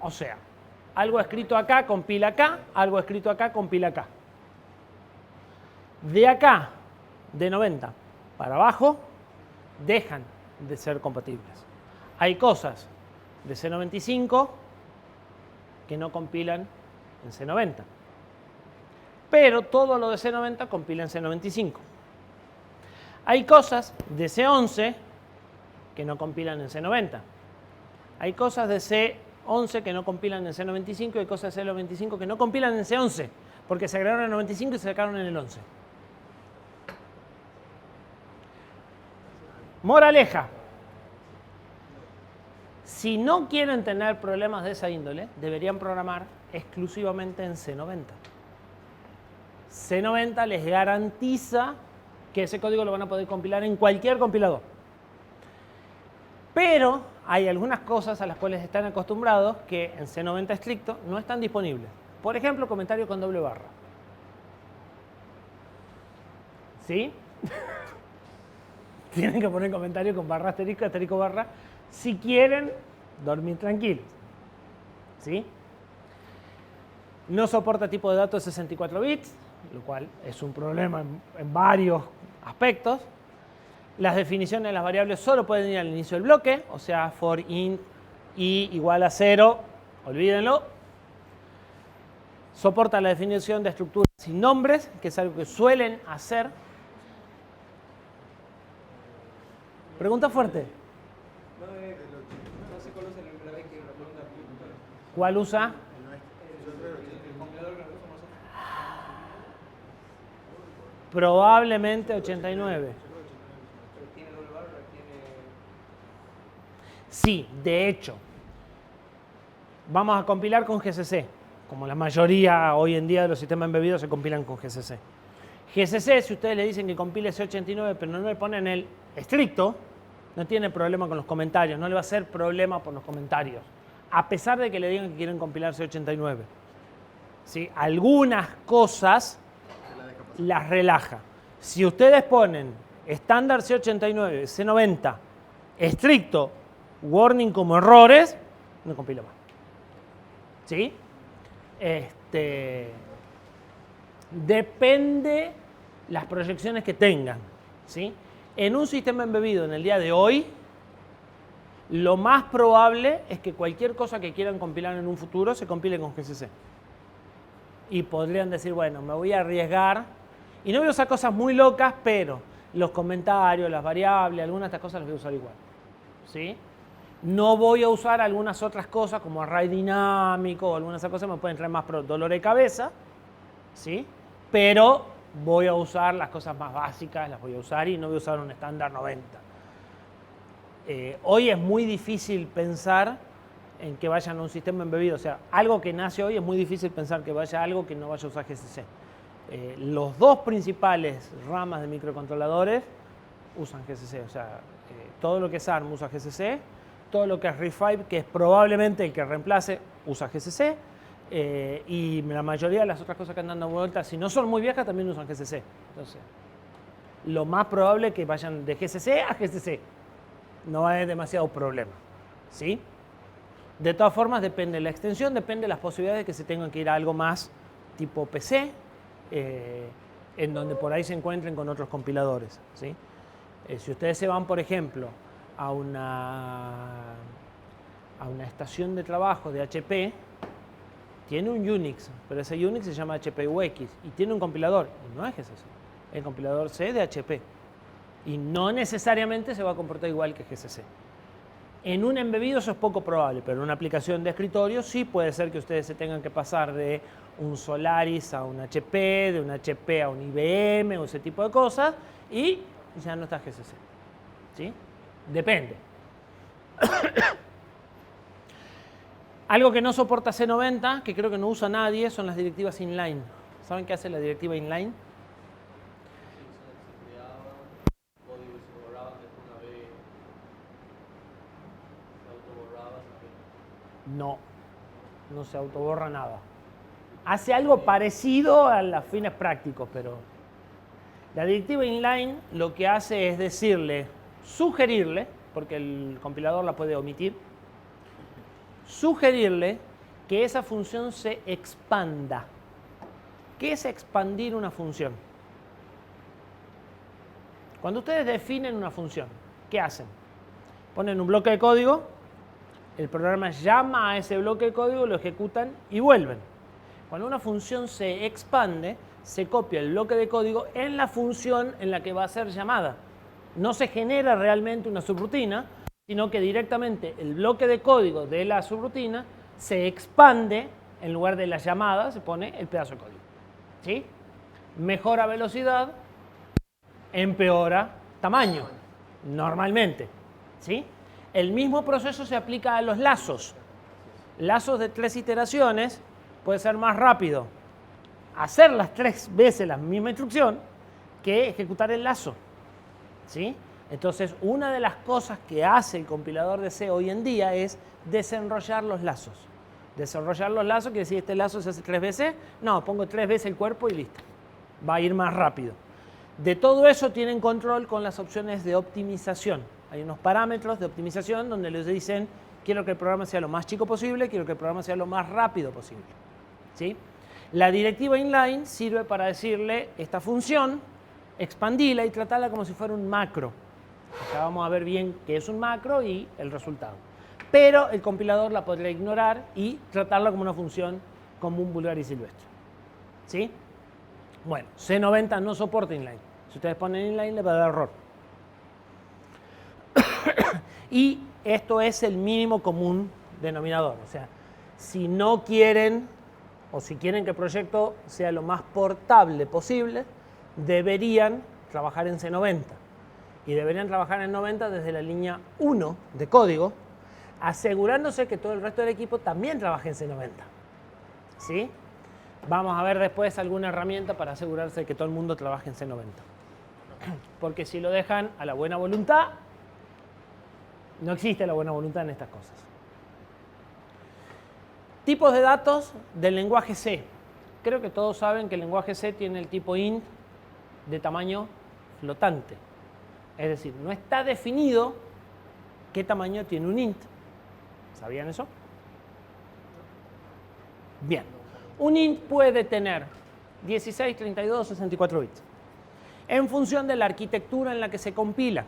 O sea, algo escrito acá compila acá, algo escrito acá compila acá. De acá, de 90 para abajo, dejan de ser compatibles. Hay cosas de C95 que no compilan en C90. Pero todo lo de C90 compila en C95. Hay cosas de C11 que no compilan en C90. Hay cosas de C11 que no compilan en C95 y hay cosas de C95 que no compilan en C11, porque se agregaron en el 95 y se sacaron en el 11. Moraleja. Si no quieren tener problemas de esa índole, deberían programar exclusivamente en C90. C90 les garantiza que ese código lo van a poder compilar en cualquier compilador. Pero hay algunas cosas a las cuales están acostumbrados que en C90 estricto no están disponibles. Por ejemplo, comentario con doble barra. ¿Sí? Tienen que poner comentario con barra asterisco, asterisco barra, si quieren dormir tranquilos. ¿Sí? No soporta tipo de datos de 64 bits, lo cual es un problema en varios aspectos. Las definiciones de las variables solo pueden ir al inicio del bloque, o sea, for int i igual a 0, olvídenlo. Soporta la definición de estructuras sin nombres, que es algo que suelen hacer. Pregunta fuerte. No sé cuál usa la vez que la pregunta. ¿Cuál usa? Probablemente 89. Pero tiene doble barra, tiene... Sí, de hecho. Vamos a compilar con GCC. Como la mayoría hoy en día de los sistemas embebidos se compilan con GCC. GCC, si ustedes le dicen que compile C89, pero no le ponen el estricto, no tiene problema con los comentarios, no le va a hacer problema por los comentarios, a pesar de que le digan que quieren compilar C89. ¿Sí? Algunas cosas las relaja. Si ustedes ponen estándar C89, C90, estricto, warning como errores, no compila más. ¿Sí? Depende las proyecciones que tengan. ¿Sí? En un sistema embebido en el día de hoy, lo más probable es que cualquier cosa que quieran compilar en un futuro se compile con GCC. Y podrían decir, bueno, me voy a arriesgar y no voy a usar cosas muy locas, pero los comentarios, las variables, algunas de estas cosas las voy a usar igual. ¿Sí? No voy a usar algunas otras cosas como array dinámico o algunas de esas cosas me pueden traer más dolor de cabeza. ¿Sí? Pero voy a usar las cosas más básicas, las voy a usar y no voy a usar un estándar 90. Hoy es muy difícil pensar en que vayan a un sistema embebido. O sea, algo que nace hoy es muy difícil pensar que vaya a algo que no vaya a usar GCC. Los dos principales ramas de microcontroladores usan GCC. O sea, todo lo que es ARM usa GCC, todo lo que es RISC-V, que es probablemente el que reemplace, usa GCC. Y la mayoría de las otras cosas que andan dando vueltas, si no son muy viejas, también usan GCC. Entonces, lo más probable es que vayan de GCC a GCC. No va a haber demasiado problema. ¿Sí? De todas formas, depende de la extensión, depende de las posibilidades de que se tengan que ir a algo más tipo PC, en donde por ahí se encuentren con otros compiladores. ¿Sí? Si ustedes se van, por ejemplo, a una estación de trabajo de HP, tiene un Unix, pero ese Unix se llama HP UX y tiene un compilador, y no es GCC, el compilador C de HP. Y no necesariamente se va a comportar igual que GCC. En un embebido eso es poco probable, pero en una aplicación de escritorio sí puede ser que ustedes se tengan que pasar de un Solaris a un HP, de un HP a un IBM o ese tipo de cosas, y ya no está GCC. ¿Sí? Depende. Algo que no soporta C90, que creo que no usa nadie, son las directivas inline. ¿Saben qué hace la directiva inline? No, no se autoborra nada. Hace algo parecido a los fines prácticos, pero la directiva inline lo que hace es decirle, sugerirle, porque el compilador la puede omitir, sugerirle que esa función se expanda. ¿Qué es expandir una función? Cuando ustedes definen una función, ¿qué hacen? Ponen un bloque de código, el programa llama a ese bloque de código, lo ejecutan y vuelven. Cuando una función se expande, se copia el bloque de código en la función en la que va a ser llamada. No se genera realmente una subrutina, sino que directamente el bloque de código de la subrutina se expande, en lugar de la llamada se pone el pedazo de código. ¿Sí? Mejora velocidad, empeora tamaño, normalmente. ¿Sí? El mismo proceso se aplica a los lazos. Lazos de 3 iteraciones puede ser más rápido hacer las 3 veces la misma instrucción que ejecutar el lazo. ¿Sí? Entonces, una de las cosas que hace el compilador de C hoy en día es desenrollar los lazos. Desenrollar los lazos quiere decir, este lazo se hace 3 veces. No, pongo 3 veces el cuerpo y listo. Va a ir más rápido. De todo eso tienen control con las opciones de optimización. Hay unos parámetros de optimización donde les dicen, quiero que el programa sea lo más chico posible, quiero que el programa sea lo más rápido posible. ¿Sí? La directiva inline sirve para decirle esta función, expandila y tratarla como si fuera un macro. Acá vamos a ver bien qué es un macro y el resultado. Pero el compilador la podría ignorar y tratarla como una función común, vulgar y silvestre. ¿Sí? Bueno, C90 no soporta inline. Si ustedes ponen inline le va a dar error. Y esto es el mínimo común denominador. O sea, si no quieren o si quieren que el proyecto sea lo más portable posible, deberían trabajar en C90. Y deberían trabajar en 90 desde la línea 1 de código, asegurándose que todo el resto del equipo también trabaje en C90. ¿Sí? Vamos a ver después alguna herramienta para asegurarse de que todo el mundo trabaje en C90. Porque si lo dejan a la buena voluntad, no existe la buena voluntad en estas cosas. Tipos de datos del lenguaje C. Creo que todos saben que el lenguaje C tiene el tipo int de tamaño flotante. Es decir, no está definido qué tamaño tiene un int. ¿Sabían eso? Bien. Un int puede tener 16, 32 o 64 bits. En función de la arquitectura en la que se compila.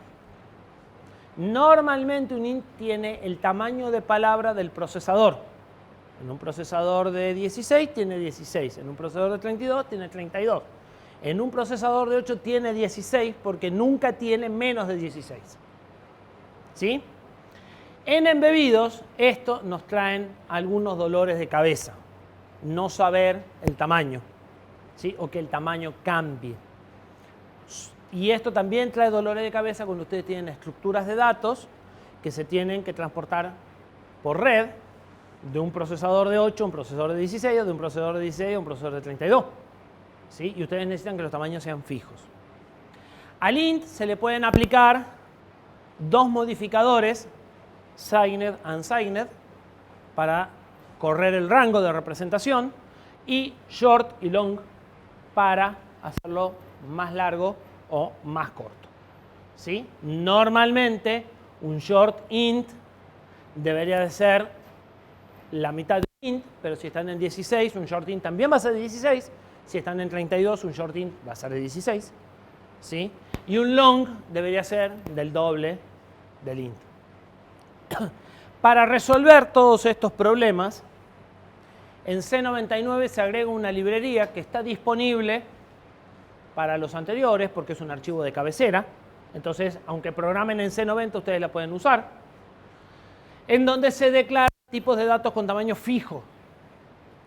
Normalmente un int tiene el tamaño de palabra del procesador. En un procesador de 16 tiene 16. En un procesador de 32 tiene 32. En un procesador de 8 tiene 16 porque nunca tiene menos de 16. ¿Sí? En embebidos, esto nos traen algunos dolores de cabeza. No saber el tamaño, ¿sí? O que el tamaño cambie. Y esto también trae dolores de cabeza cuando ustedes tienen estructuras de datos que se tienen que transportar por red de un procesador de 8 a un procesador de 16 o de un procesador de 16 a un procesador de 32. ¿Sí? Y ustedes necesitan que los tamaños sean fijos. Al int se le pueden aplicar 2 modificadores, signed, unsigned, para correr el rango de representación, y short y long para hacerlo más largo o más corto. ¿Sí? Normalmente un short int debería de ser la mitad de int, pero si están en 16, un short int también va a ser de 16. Si están en 32, un short int va a ser de 16. ¿Sí? Y un long debería ser del doble del int. Para resolver todos estos problemas, en C99 se agrega una librería que está disponible para los anteriores porque es un archivo de cabecera. Entonces, aunque programen en C90, ustedes la pueden usar. En donde se declaran tipos de datos con tamaño fijo.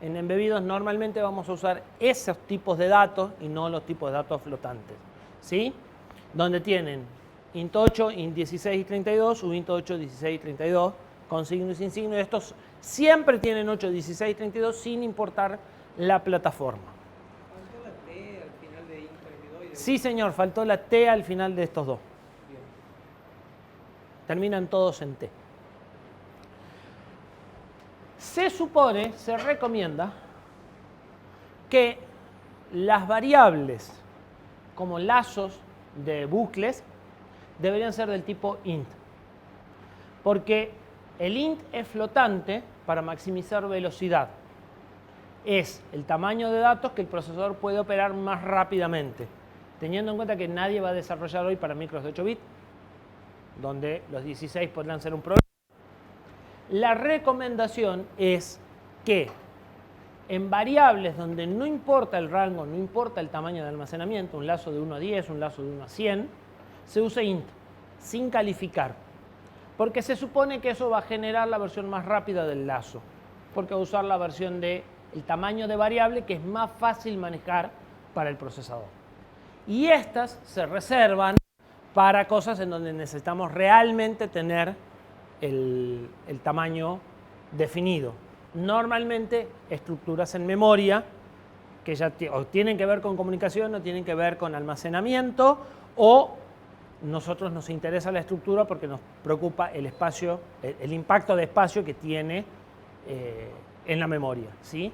En embebidos normalmente vamos a usar esos tipos de datos y no los tipos de datos flotantes. ¿Sí? Donde tienen int 8, int 16 y 32, o int 8, 16 y 32, con signo y sin signo. Estos siempre tienen 8, 16 y 32 sin importar la plataforma. ¿Faltó la T al final de int 32? Sí, señor, faltó la T al final de estos dos. Bien. Terminan todos en T. Se supone, se recomienda que las variables como lazos de bucles deberían ser del tipo int. Porque el int es flotante para maximizar velocidad. Es el tamaño de datos que el procesador puede operar más rápidamente. Teniendo en cuenta que nadie va a desarrollar hoy para micros de 8 bits, donde los 16 podrán ser un problema. La recomendación es que en variables donde no importa el rango, no importa el tamaño de almacenamiento, un lazo de 1 a 10, un lazo de 1 a 100, se use int, sin calificar. Porque se supone que eso va a generar la versión más rápida del lazo. Porque va a usar la versión del tamaño de variable que es más fácil manejar para el procesador. Y estas se reservan para cosas en donde necesitamos realmente tener el tamaño definido. Normalmente estructuras en memoria que ya o tienen que ver con comunicación o tienen que ver con almacenamiento, o nosotros nos interesa la estructura porque nos preocupa el espacio, el impacto de espacio que tiene en la memoria, ¿sí?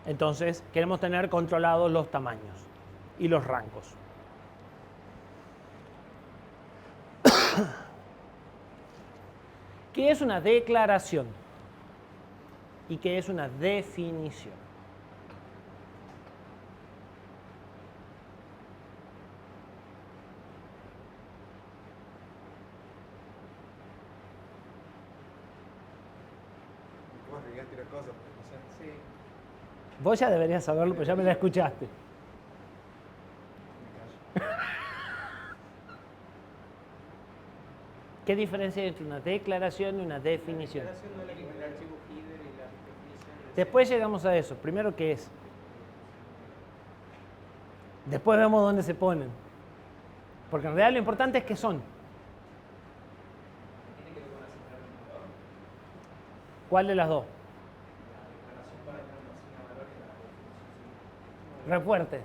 Entonces queremos tener controlados los tamaños y los rangos. ¿Qué es una declaración? ¿Y qué es una definición? Vos querías tirar cosas, pero no sé. Sí. Vos ya deberías saberlo, pero ya me la escuchaste. Me callo. ¿Qué diferencia hay entre una declaración y una definición? Declaración no es la que tiene el archivo header y la definición es- Después llegamos a eso. Primero, ¿qué es? Después vemos dónde se ponen. Porque en realidad lo importante es qué son. tiene que ver con la central del motor. ¿Cuál de las dos? La declaración para que no asigna valores a la definición. Re fuerte.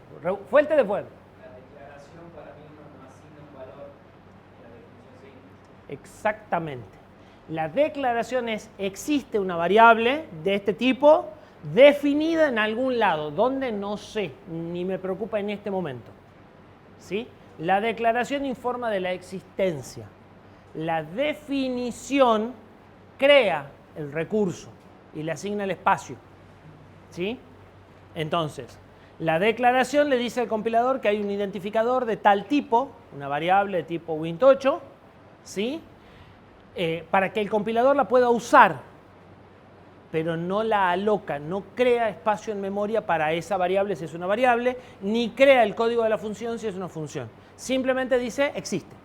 Fuerte de fuerte. La declaración para mí no asigna un valor y la definición sí. Exactamente. La declaración es, existe una variable de este tipo definida en algún lado, donde no sé, ni me preocupa en este momento. ¿Sí? La declaración informa de la existencia. La definición crea el recurso y le asigna el espacio. ¿Sí? Entonces, la declaración le dice al compilador que hay un identificador de tal tipo, una variable de tipo Wint8, ¿sí? Para que el compilador la pueda usar, pero no la aloca, no crea espacio en memoria para esa variable si es una variable, ni crea el código de la función si es una función. Simplemente dice existe.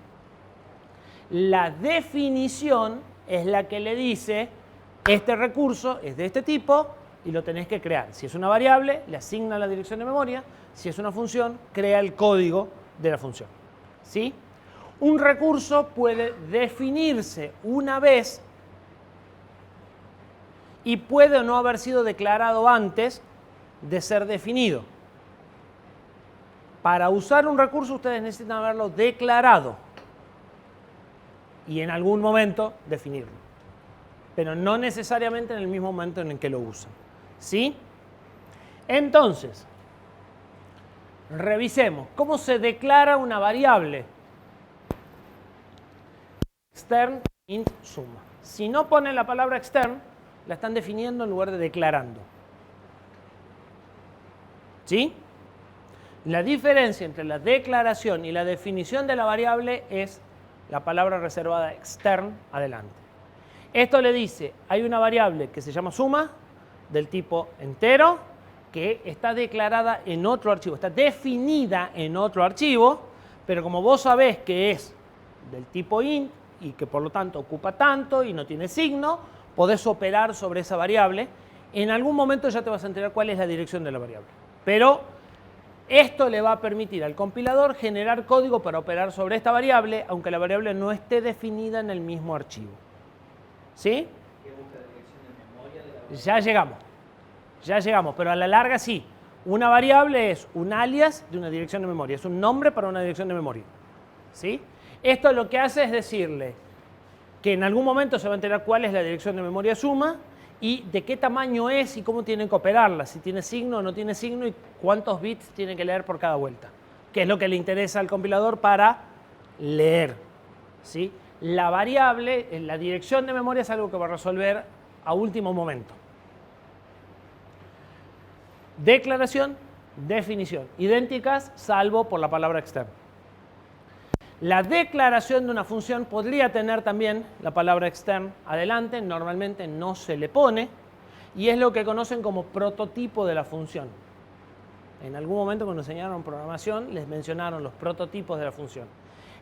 La definición es la que le dice este recurso es de este tipo y lo tenés que crear. Si es una variable, le asigna la dirección de memoria. Si es una función, crea el código de la función. ¿Sí? Un recurso puede definirse una vez y puede o no haber sido declarado antes de ser definido. Para usar un recurso ustedes necesitan haberlo declarado y en algún momento definirlo, pero no necesariamente en el mismo momento en el que lo usan. ¿Sí? Entonces, revisemos cómo se declara una variable. Extern int suma. Si no ponen la palabra extern, la están definiendo en lugar de declarando. ¿Sí? La diferencia entre la declaración y la definición de la variable es la palabra reservada extern adelante. Esto le dice, hay una variable que se llama suma, del tipo entero, que está declarada en otro archivo, está definida en otro archivo, pero como vos sabés que es del tipo int y que por lo tanto ocupa tanto y no tiene signo, podés operar sobre esa variable. En algún momento ya te vas a enterar cuál es la dirección de la variable. Pero esto le va a permitir al compilador generar código para operar sobre esta variable, aunque la variable no esté definida en el mismo archivo. ¿Sí? ¿Qué busca la dirección de memoria de la Ya llegamos, pero a la larga sí. Una variable es un alias de una dirección de memoria, es un nombre para una dirección de memoria. ¿Sí? Esto lo que hace es decirle que en algún momento se va a enterar cuál es la dirección de memoria suma y de qué tamaño es y cómo tienen que operarla, si tiene signo o no tiene signo y cuántos bits tiene que leer por cada vuelta, que es lo que le interesa al compilador para leer. ¿Sí? La variable, la dirección de memoria es algo que va a resolver a último momento. Declaración, definición, idénticas salvo por la palabra externa. La declaración de una función podría tener también la palabra extern adelante, normalmente no se le pone, y es lo que conocen como prototipo de la función. En algún momento cuando enseñaron programación les mencionaron los prototipos de la función.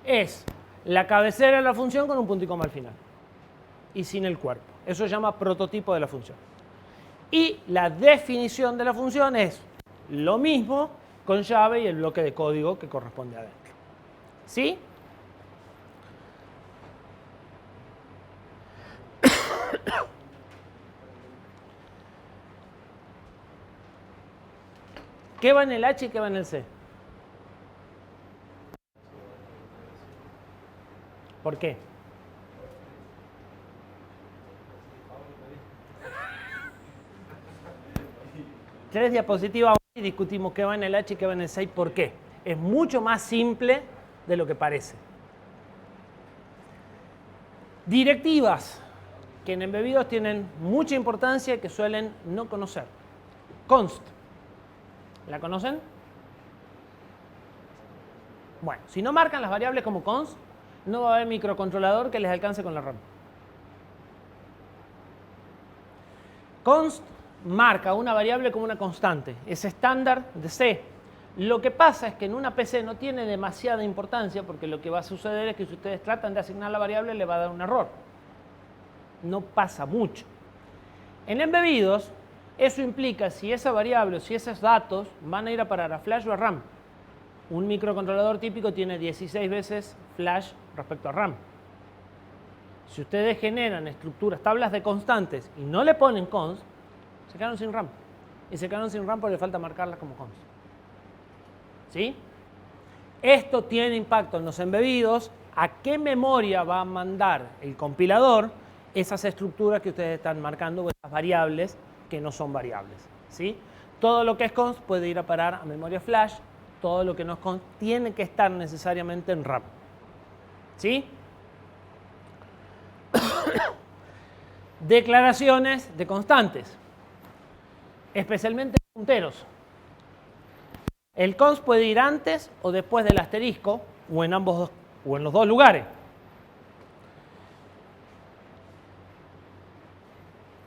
Es la cabecera de la función con un punto y coma al final y sin el cuerpo. Eso se llama prototipo de la función. Y la definición de la función es lo mismo con llave y el bloque de código que corresponde adentro. ¿Sí? ¿Qué va en el H y qué va en el C? ¿Por qué? Tres diapositivas y discutimos qué va en el H y qué va en el C y por qué. Es mucho más simple de lo que parece. Directivas que en embebidos tienen mucha importancia y que suelen no conocer. Const. ¿La conocen? Bueno, si no marcan las variables como const, no va a haber microcontrolador que les alcance con la RAM. Const marca una variable como una constante. Es estándar de C. Lo que pasa es que en una PC no tiene demasiada importancia porque lo que va a suceder es que si ustedes tratan de asignar la variable le va a dar un error. No pasa mucho. En embebidos, eso implica si esa variable o si esos datos van a ir a parar a flash o a RAM. Un microcontrolador típico tiene 16 veces flash respecto a RAM. Si ustedes generan estructuras, tablas de constantes y no le ponen const, se quedaron sin RAM. Y se quedaron sin RAM porque le falta marcarlas como const. ¿Sí? Esto tiene impacto en los embebidos. ¿A qué memoria va a mandar el compilador esas estructuras que ustedes están marcando o esas variables que no son variables? ¿Sí? Todo lo que es const puede ir a parar a memoria flash. Todo lo que no es const tiene que estar necesariamente en RAM. ¿Sí? Declaraciones de constantes, especialmente punteros. El const puede ir antes o después del asterisco o en ambos o en los dos lugares.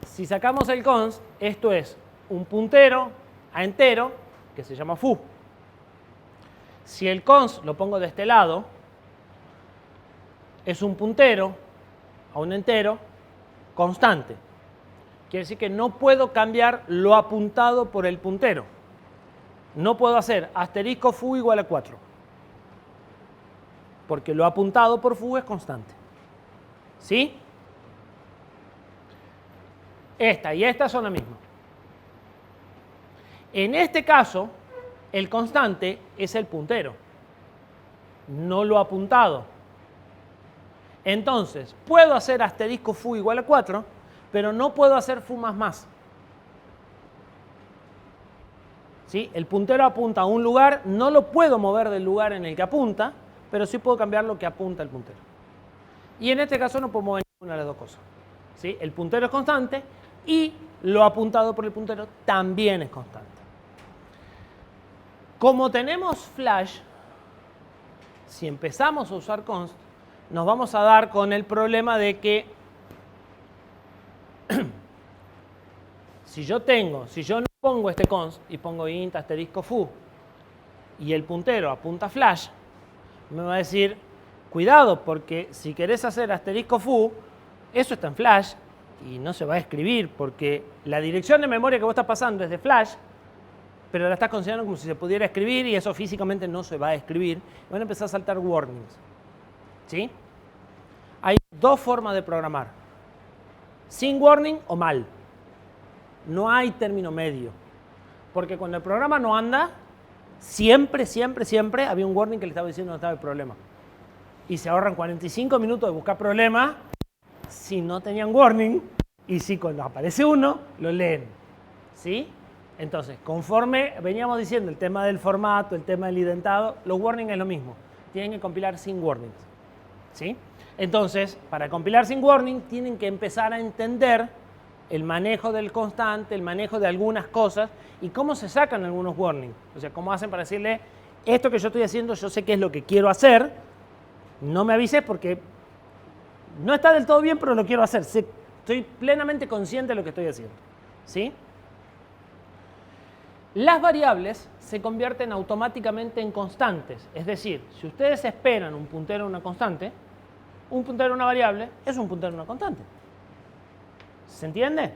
Si sacamos el const, esto es un puntero a entero que se llama foo. Si el const lo pongo de este lado, es un puntero a un entero constante. Quiere decir que no puedo cambiar lo apuntado por el puntero. No puedo hacer asterisco foo igual a 4. Porque lo apuntado por foo es constante. ¿Sí? Esta y esta son la misma. En este caso, el constante es el puntero, no lo apuntado. Entonces, puedo hacer asterisco foo igual a 4, pero no puedo hacer foo más. ¿Sí? El puntero apunta a un lugar, no lo puedo mover del lugar en el que apunta, pero sí puedo cambiar lo que apunta el puntero. Y en este caso no puedo mover ninguna de las dos cosas. ¿Sí? El puntero es constante y lo apuntado por el puntero también es constante. Como tenemos flash, si empezamos a usar const, nos vamos a dar con el problema de que si yo no pongo este const y pongo int asterisco foo y el puntero apunta a flash, me va a decir, cuidado, porque si querés hacer asterisco foo, eso está en flash y no se va a escribir porque la dirección de memoria que vos estás pasando es de flash, pero la estás considerando como si se pudiera escribir y eso físicamente no se va a escribir. Van a empezar a saltar warnings. ¿Sí? Hay dos formas de programar. Sin warning o mal. No hay término medio. Porque cuando el programa no anda, siempre había un warning que le estaba diciendo dónde estaba el problema. Y se ahorran 45 minutos de buscar problemas si no tenían warning y si cuando aparece uno, lo leen. ¿Sí? Entonces, conforme veníamos diciendo el tema del formato, el tema del identado, los warnings es lo mismo. Tienen que compilar sin warnings. ¿Sí? Entonces, para compilar sin warning, tienen que empezar a entender el manejo del constante, el manejo de algunas cosas y cómo se sacan algunos warnings. O sea, cómo hacen para decirle, esto que yo estoy haciendo, yo sé qué es lo que quiero hacer, no me avises porque no está del todo bien, pero lo quiero hacer. Estoy plenamente consciente de lo que estoy haciendo. ¿Sí? Las variables se convierten automáticamente en constantes. Es decir, si ustedes esperan un puntero a una constante, un puntero a una variable es un puntero a una constante. ¿Se entiende?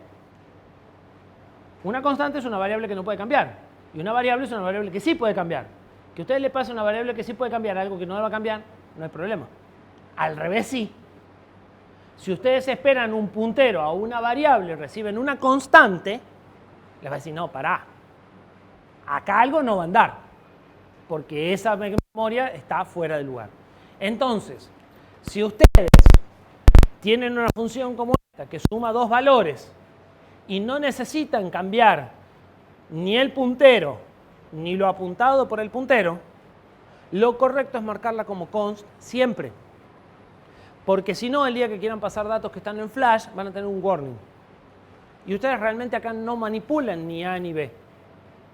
Una constante es una variable que no puede cambiar. Y una variable es una variable que sí puede cambiar. Que a ustedes le pase una variable que sí puede cambiar algo que no va a cambiar, no hay problema. Al revés sí. Si ustedes esperan un puntero a una variable y reciben una constante, les va a decir, no, pará. acá algo no va a andar, porque esa memoria está fuera de lugar. Entonces, si ustedes tienen una función como esta que suma dos valores y no necesitan cambiar ni el puntero ni lo apuntado por el puntero, lo correcto es marcarla como const siempre. Porque si no, el día que quieran pasar datos que están en flash, van a tener un warning. Y ustedes realmente acá no manipulan ni A ni B.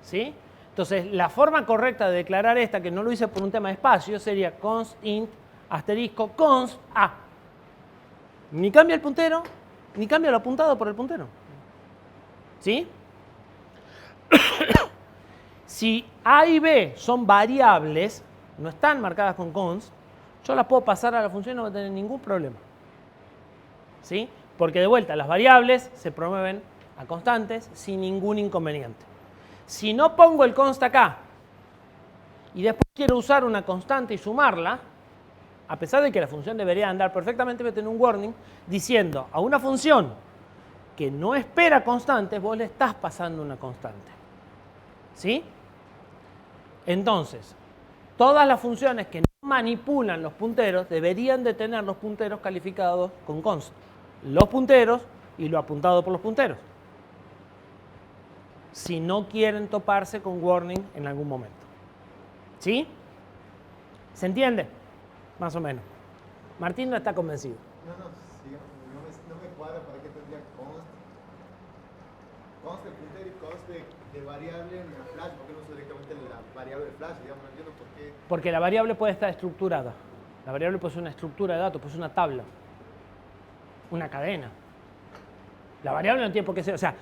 ¿Sí? Entonces, la forma correcta de declarar esta, que no lo hice por un tema de espacio, sería const int asterisco const A. Ni cambia el puntero, ni cambia lo apuntado por el puntero. ¿Sí? Si A y B son variables, no están marcadas con const, yo las puedo pasar a la función y no voy a tener ningún problema. ¿Sí? Porque de vuelta, las variables se promueven a constantes sin ningún inconveniente. Si no pongo el const acá y después quiero usar una constante y sumarla, a pesar de que la función debería andar perfectamente, voy a tener un warning diciendo a una función que no espera constantes, vos le estás pasando una constante. ¿Sí? Entonces, todas las funciones que no manipulan los punteros deberían de tener los punteros calificados con const. Los punteros y lo apuntado por los punteros. Si no quieren toparse con warning en algún momento. ¿Sí? ¿Se entiende? Más o menos. Martín no está convencido. No, sí, no me cuadra para qué tendría const de puntero y const de variable en la flash. ¿Por qué no uso directamente la variable de flash? Digamos, no entiendo por qué. Porque la variable puede estar estructurada. La variable puede ser una estructura de datos, puede ser una tabla, una cadena. La variable no tiene por qué ser. O sea,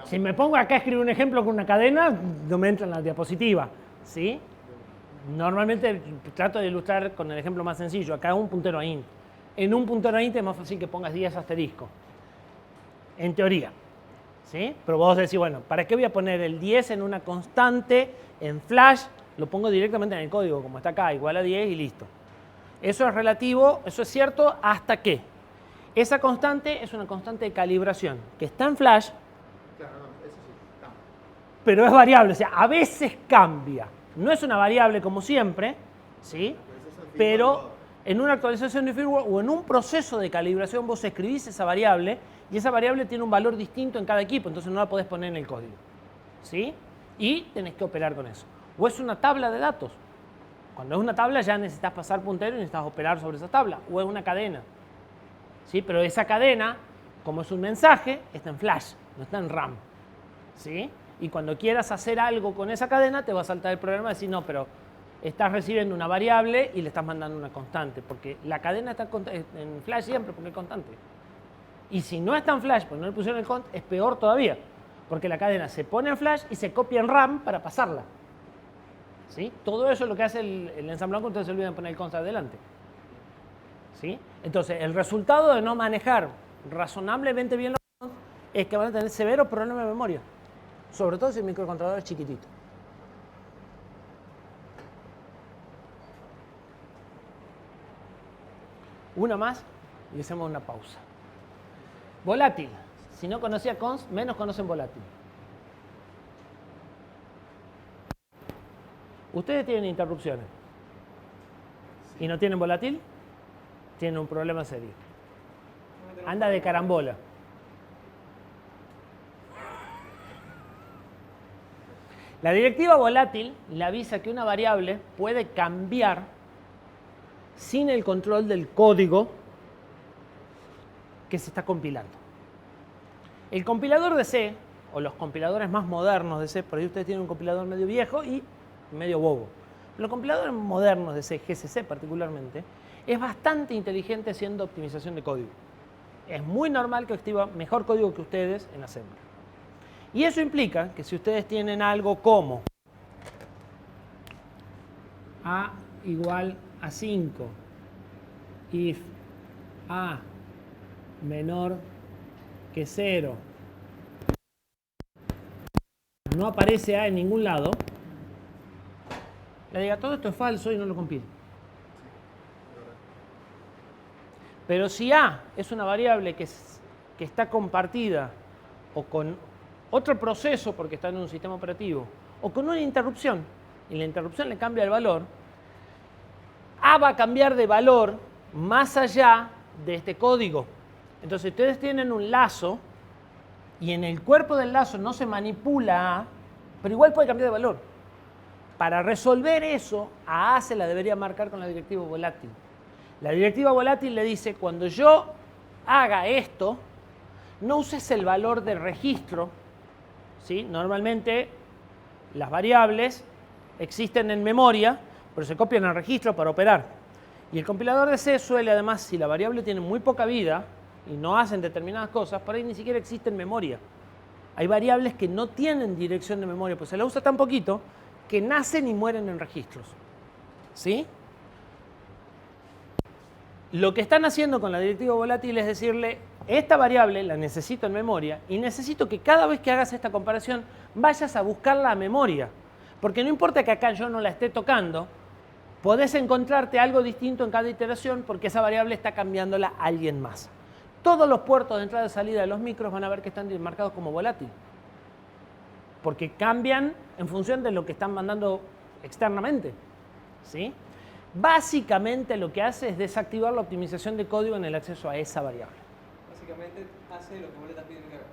si me pongo acá a escribir un ejemplo con una cadena, no me entra en la diapositiva. ¿Sí? Normalmente trato de ilustrar con el ejemplo más sencillo. Acá es un puntero a int. En un puntero a int es más fácil que pongas 10 asterisco. En teoría. ¿Sí? Pero vos decís, bueno, ¿para qué voy a poner el 10 en una constante en flash? Lo pongo directamente en el código, como está acá, igual a 10 y listo. Eso es relativo, eso es cierto hasta que esa constante es una constante de calibración, que está en flash, Claro, no, eso sí, está. pero es variable, o sea, a veces cambia. No es una variable como siempre, ¿sí? Pero en una actualización de firmware o en un proceso de calibración vos escribís esa variable y esa variable tiene un valor distinto en cada equipo, entonces no la podés poner en el código. ¿Sí? Y tenés que operar con eso. O es una tabla de datos. Cuando es una tabla ya necesitas pasar puntero y necesitas operar sobre esa tabla. O es una cadena. ¿Sí? Pero esa cadena, como es un mensaje, está en flash, no está en RAM. ¿Sí? Y cuando quieras hacer algo con esa cadena, te va a saltar el problema de decir, no, pero estás recibiendo una variable y le estás mandando una constante, porque la cadena está en flash siempre porque es constante. Y si no está en flash, porque no le pusieron el const, es peor todavía, porque la cadena se pone en flash y se copia en RAM para pasarla. ¿Sí? Todo eso es lo que hace el ensamblador, entonces se olvidan poner el const adelante. ¿Sí? Entonces, el resultado de no manejar razonablemente bien los const es que van a tener severos problemas de memoria. Sobre todo si el microcontrolador es chiquitito. Una más y hacemos una pausa. Volátil. Si no conocía const, menos conocen volátil. Ustedes tienen interrupciones y no tienen volátil, tienen un problema serio. Anda de carambola. La directiva volátil le avisa que una variable puede cambiar sin el control del código que se está compilando. El compilador de C, o los compiladores más modernos de C, por ahí ustedes tienen un compilador medio viejo y medio bobo. Los compiladores modernos de C, GCC particularmente, es bastante inteligente haciendo optimización de código. Es muy normal que escriba mejor código que ustedes en Assembler. Y eso implica que si ustedes tienen algo como A igual a 5, if A menor que 0, no aparece A en ningún lado, le diga todo esto es falso y no lo compile. Pero si A es una variable que está compartida o con otro proceso porque está en un sistema operativo o con una interrupción, y la interrupción le cambia el valor, A va a cambiar de valor más allá de este código. Entonces ustedes tienen un lazo y en el cuerpo del lazo no se manipula A, pero igual puede cambiar de valor. Para resolver eso, a A se la debería marcar con la directiva volátil. La directiva volátil le dice, cuando yo haga esto, no uses el valor de registro, ¿sí? Normalmente las variables existen en memoria, pero se copian al registro para operar. Y el compilador de C suele, además, si la variable tiene muy poca vida y no hacen determinadas cosas, por ahí ni siquiera existe en memoria. Hay variables que no tienen dirección de memoria, pues se la usa tan poquito que nacen y mueren en registros. ¿Sí? Lo que están haciendo con la directiva volátil es decirle, esta variable la necesito en memoria y necesito que cada vez que hagas esta comparación vayas a buscarla a memoria. Porque no importa que acá yo no la esté tocando, podés encontrarte algo distinto en cada iteración porque esa variable está cambiándola a alguien más. Todos los puertos de entrada y salida de los micros van a ver que están marcados como volátil. Porque cambian en función de lo que están mandando externamente. ¿Sí? Básicamente lo que hace es desactivar la optimización de código en el acceso a esa variable. Básicamente hace lo que vos le estás pidiendo que haga.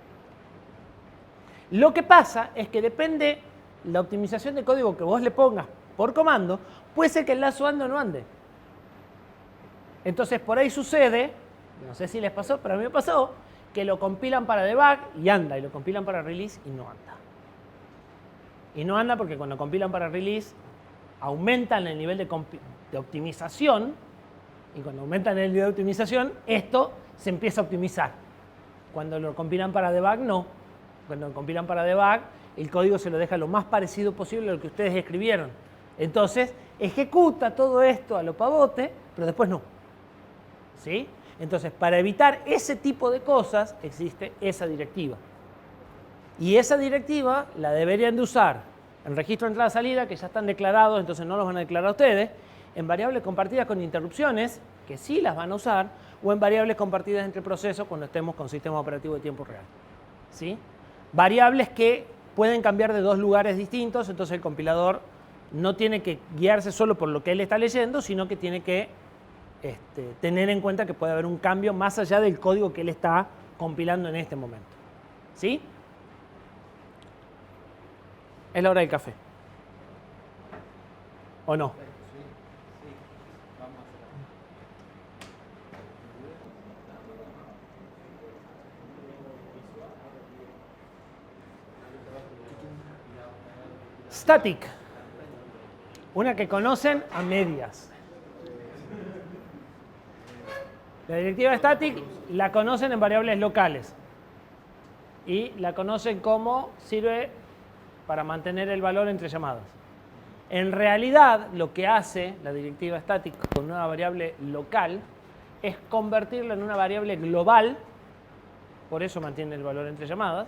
Lo que pasa es que depende la optimización de código que vos le pongas por comando, puede ser que el lazo ande o no ande. Entonces por ahí sucede, no sé si les pasó, pero a mí me pasó, que lo compilan para debug y anda, y lo compilan para release y no anda. Y no anda porque cuando compilan para release aumentan el nivel de optimización, y cuando aumentan el nivel de optimización, esto se empieza a optimizar. Cuando lo compilan para debug, no. Cuando lo compilan para debug, el código se lo deja lo más parecido posible a lo que ustedes escribieron. Entonces, ejecuta todo esto a lo pavote, pero después no. ¿Sí? Entonces, para evitar ese tipo de cosas, existe esa directiva. Y esa directiva la deberían de usar en registro de entrada-salida, que ya están declarados, entonces no los van a declarar ustedes, en variables compartidas con interrupciones, que sí las van a usar, o en variables compartidas entre procesos cuando estemos con sistema operativo de tiempo real. ¿Sí? Variables que pueden cambiar de dos lugares distintos, entonces el compilador no tiene que guiarse solo por lo que él está leyendo, sino que tiene que tener en cuenta que puede haber un cambio más allá del código que él está compilando en este momento. ¿Sí? Es la hora del café. ¿O no? Static. Una que conocen a medias. La directiva static la conocen en variables locales. Y la conocen como sirve para mantener el valor entre llamadas. En realidad, lo que hace la directiva static con una variable local es convertirla en una variable global, por eso mantiene el valor entre llamadas,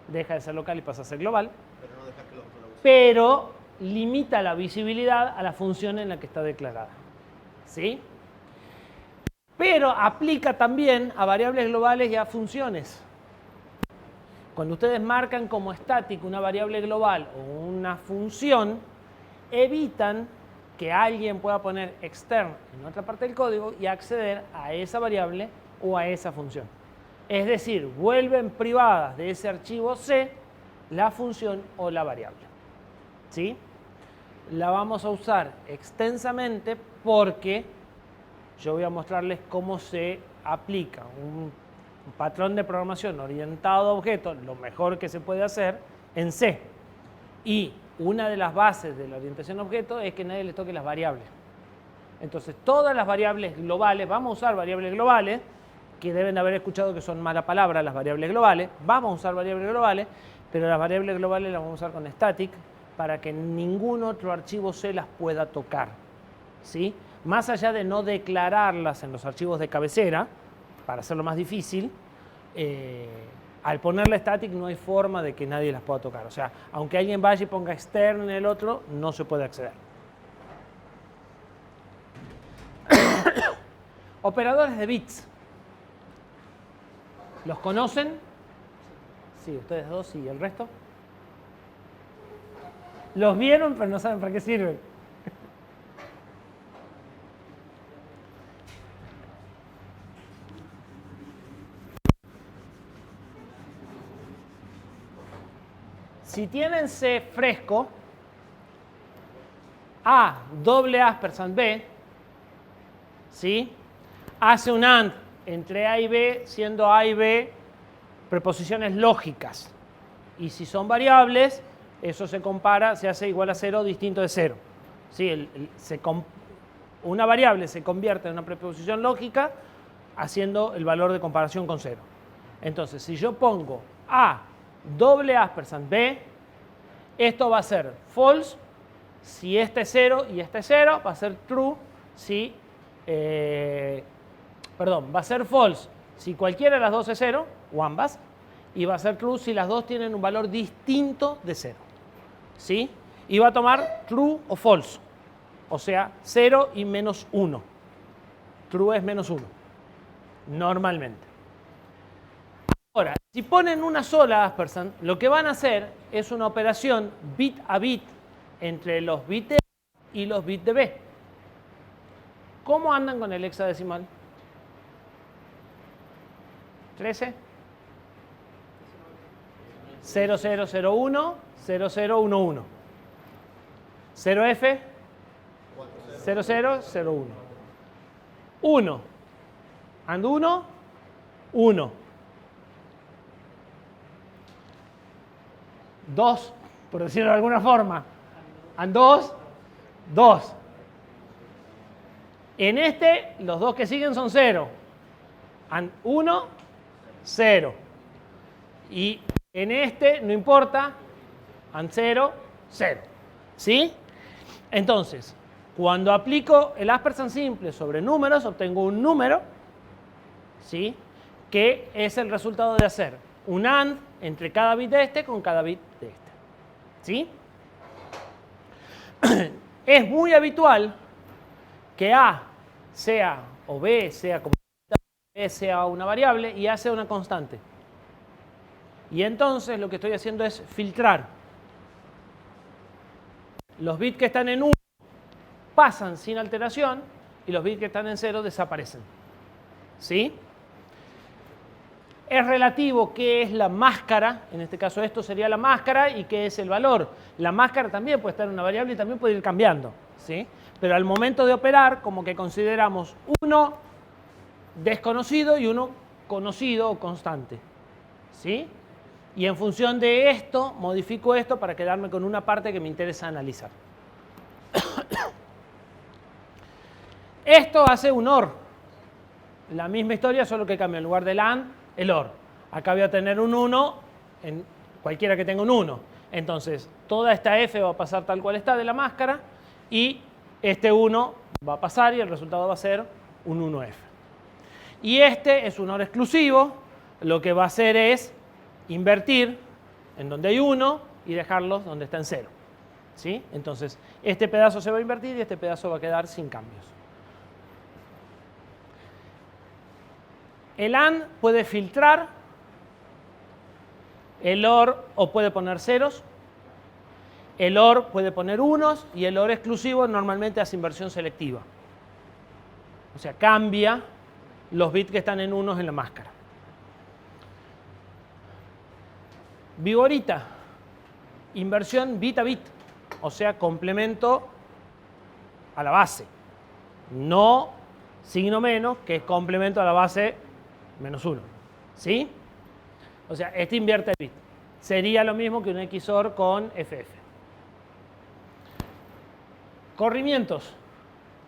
deja de ser local y pasa a ser global, Pero no dejar que lo usen. pero limita la visibilidad a la función en la que está declarada. ¿Sí? Pero aplica también a variables globales y a funciones. Cuando ustedes marcan como static una variable global o una función, evitan que alguien pueda poner extern en otra parte del código y acceder a esa variable o a esa función. Es decir, vuelven privadas de ese archivo C la función o la variable. ¿Sí? La vamos a usar extensamente porque yo voy a mostrarles cómo se aplica un patrón de programación orientado a objetos, lo mejor que se puede hacer en C. Y una de las bases de la orientación a objetos es que nadie le toque las variables. Entonces, todas las variables globales, vamos a usar variables globales, que deben haber escuchado que son mala palabra las variables globales, vamos a usar variables globales, pero las variables globales las vamos a usar con static para que ningún otro archivo C las pueda tocar. ¿Sí? Más allá de no declararlas en los archivos de cabecera, para hacerlo más difícil, al ponerle static no hay forma de que nadie las pueda tocar. O sea, aunque alguien vaya y ponga extern en el otro, no se puede acceder. Operadores de bits. ¿Los conocen? Sí, ustedes dos y el resto. Los vieron, pero no saben para qué sirven. Si tienen C fresco, A doble ampersand B, ¿sí? Hace un AND entre A y B, siendo A y B preposiciones lógicas. Y si son variables, eso se compara, se hace igual a 0 distinto de 0. ¿Sí? Una variable se convierte en una preposición lógica haciendo el valor de comparación con 0. Entonces, si yo pongo A doble ampersand B, esto va a ser false si este es 0 y este es 0, va a ser true si, va a ser false si cualquiera de las dos es 0, o ambas, y va a ser true si las dos tienen un valor distinto de 0. ¿Sí? Y va a tomar true o false, o sea, 0 y menos 1. True es menos 1, normalmente. Ahora, si ponen una sola ampersand, lo que van a hacer es una operación bit a bit entre los bits de A y los bits de B. ¿Cómo andan con el hexadecimal? 13, 0001, 0011. 0F, 0001. 1. And 1, 1. 2, por decirlo de alguna forma. And 2, 2. En este, los dos que siguen son 0. And 1, 0. Y en este, no importa, and 0, 0. ¿Sí? Entonces, cuando aplico el ampersand simple sobre números, obtengo un número, ¿sí? Que es el resultado de hacer un AND entre cada bit de este con cada bit de este. ¿Sí? Es muy habitual que A sea, o B sea como B sea una variable y A sea una constante. Y entonces lo que estoy haciendo es filtrar. Los bits que están en 1 pasan sin alteración y los bits que están en 0 desaparecen. ¿Sí? Es relativo qué es la máscara, en este caso esto sería la máscara, y qué es el valor. La máscara también puede estar en una variable y también puede ir cambiando, ¿sí? Pero al momento de operar, como que consideramos uno desconocido y uno conocido o constante, ¿sí? Y en función de esto, modifico esto para quedarme con una parte que me interesa analizar. Esto hace un OR. La misma historia, solo que cambia en lugar del AND, el OR. Acá voy a tener un 1, en cualquiera que tenga un 1. Entonces, toda esta F va a pasar tal cual está de la máscara y este 1 va a pasar y el resultado va a ser un 1F. Y este es un OR exclusivo. Lo que va a hacer es invertir en donde hay 1 y dejarlos donde está en 0. ¿Sí? Entonces, este pedazo se va a invertir y este pedazo va a quedar sin cambios. El AND puede filtrar, el OR o puede poner ceros, el OR puede poner unos y el OR exclusivo normalmente hace inversión selectiva. O sea, cambia los bits que están en unos en la máscara. Viborita, inversión bit a bit, o sea, complemento a la base. No signo menos, que es complemento a la base menos 1. ¿Sí? O sea, este invierte el bit. Sería lo mismo que un XOR con FF. Corrimientos.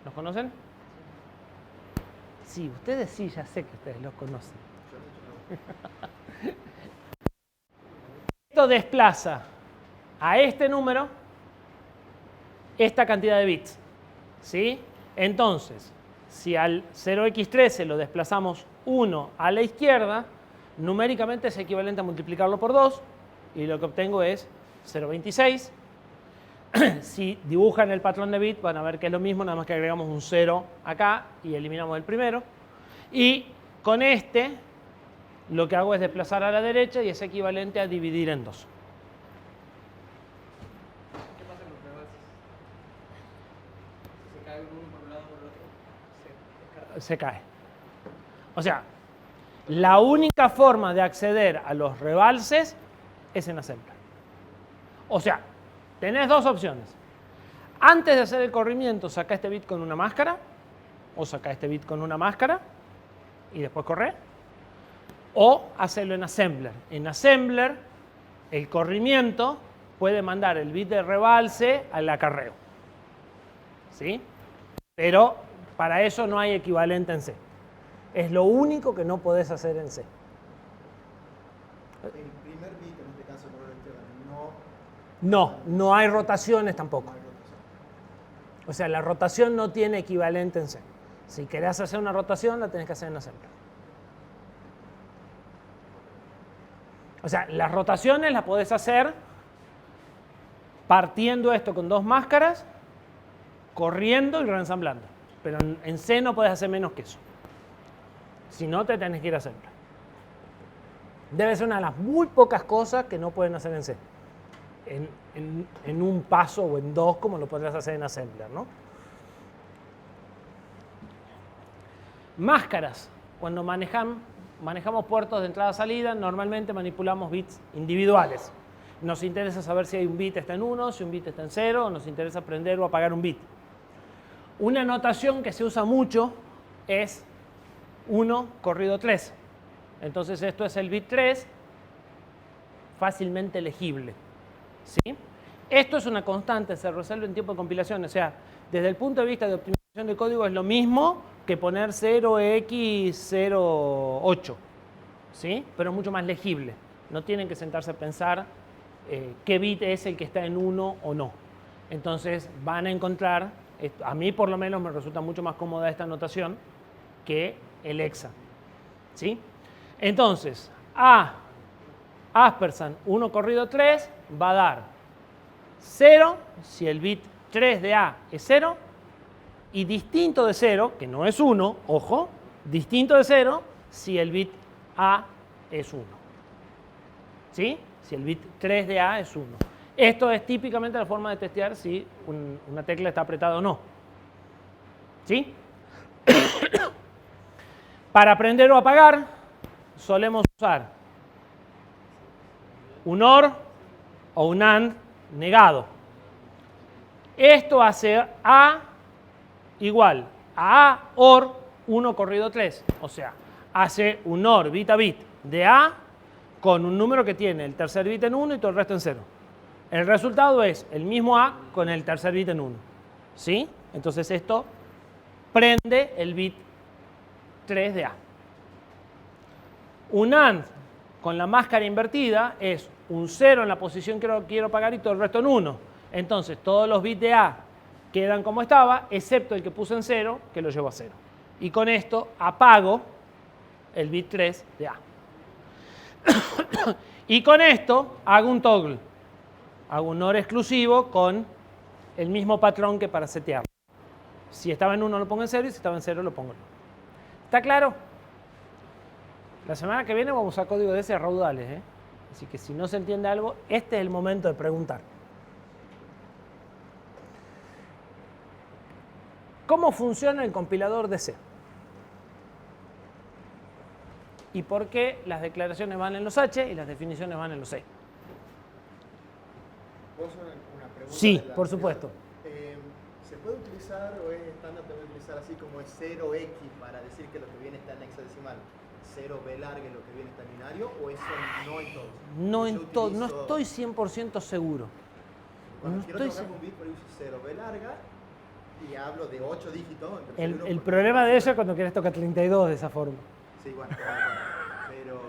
¿Los conocen? Sí, ustedes sí, ya sé que ustedes los conocen. Esto desplaza a este número esta cantidad de bits. ¿Sí? Entonces, si al 0x13 lo desplazamos 1 a la izquierda, numéricamente es equivalente a multiplicarlo por 2 y lo que obtengo es 0,26. Si dibujan el patrón de bit van a ver que es lo mismo, nada más que agregamos un 0 acá y eliminamos el primero. Y con este lo que hago es desplazar a la derecha y es equivalente a dividir en 2. ¿Qué pasa se cae. O sea, la única forma de acceder a los rebalses es en assembler. O sea, tenés dos opciones. Antes de hacer el corrimiento, saca este bit con una máscara, o saca este bit con una máscara, y después corre. O hacerlo en assembler. En assembler, el corrimiento puede mandar el bit de rebalse al acarreo. ¿Sí? Pero para eso no hay equivalente en C. Es lo único que no podés hacer en C. El primer bit, en este caso, por el No hay rotaciones tampoco. no hay rotación. O sea, la rotación no tiene equivalente en C. Si querés hacer una rotación, la tenés que hacer en assembler. O sea, las rotaciones las podés hacer partiendo esto con dos máscaras, corriendo y reensamblando. Pero en C no podés hacer menos que eso. Si no, te tenés que ir a assembler. Debe ser una de las muy pocas cosas que no pueden hacer en C. En un paso o en dos, como lo podrías hacer en assembler, ¿no? Máscaras. Cuando manejamos puertos de entrada-salida, normalmente manipulamos bits individuales. Nos interesa saber si hay un bit está en 1, si un bit está en 0, o nos interesa prender o apagar un bit. Una notación que se usa mucho es 1 corrido 3. Entonces esto es el bit 3, fácilmente legible. ¿Sí? Esto es una constante, se resuelve en tiempo de compilación. O sea, desde el punto de vista de optimización de código es lo mismo que poner 0x08. ¿Sí? Pero mucho más legible. No tienen que sentarse a pensar qué bit es el que está en 1 o no. Entonces van a encontrar, a mí por lo menos me resulta mucho más cómoda esta notación que el hexa. ¿Sí? Entonces, Aspersan 1 corrido 3 va a dar 0 si el bit 3 de A es 0 y distinto de 0, que no es 1, ojo, distinto de 0 si el bit A es 1. ¿Sí? Si el bit 3 de A es 1. Esto es típicamente la forma de testear si una tecla está apretada o no. ¿Sí? Para prender o apagar, solemos usar un OR o un AND negado. Esto hace A igual a A OR 1 corrido 3. O sea, hace un OR bit a bit de A con un número que tiene el tercer bit en 1 y todo el resto en 0. El resultado es el mismo A con el tercer bit en 1. ¿Sí? Entonces esto prende el bit 3 de A. Un AND con la máscara invertida es un 0 en la posición que quiero apagar y todo el resto en 1. Entonces todos los bits de A quedan como estaba, excepto el que puse en 0, que lo llevo a 0. Y con esto apago el bit 3 de A. Y con esto hago un toggle. Hago un OR exclusivo con el mismo patrón que para setear. Si estaba en 1 lo pongo en 0 y si estaba en 0 lo pongo en 1. ¿Está claro? La semana que viene vamos a usar código de ese a raudales, ¿eh? Así que si no se entiende algo, este es el momento de preguntar. ¿Cómo funciona el compilador de C? ¿Y por qué las declaraciones van en los H y las definiciones van en los C? ¿Puedo hacer una pregunta? Sí, por supuesto. ¿Se puede utilizar o es estándar también utilizar así como es 0x para decir que lo que viene está en hexadecimal? 0b larga es lo que viene está en binario, o eso no en todos? No en todo, no estoy 100% seguro. Cuando No quiero estoy tocar un bit, por ahí uso 0b larga y hablo de 8 dígitos. El problema de eso es cuando quieres tocar 32 de esa forma. Sí, bueno, pero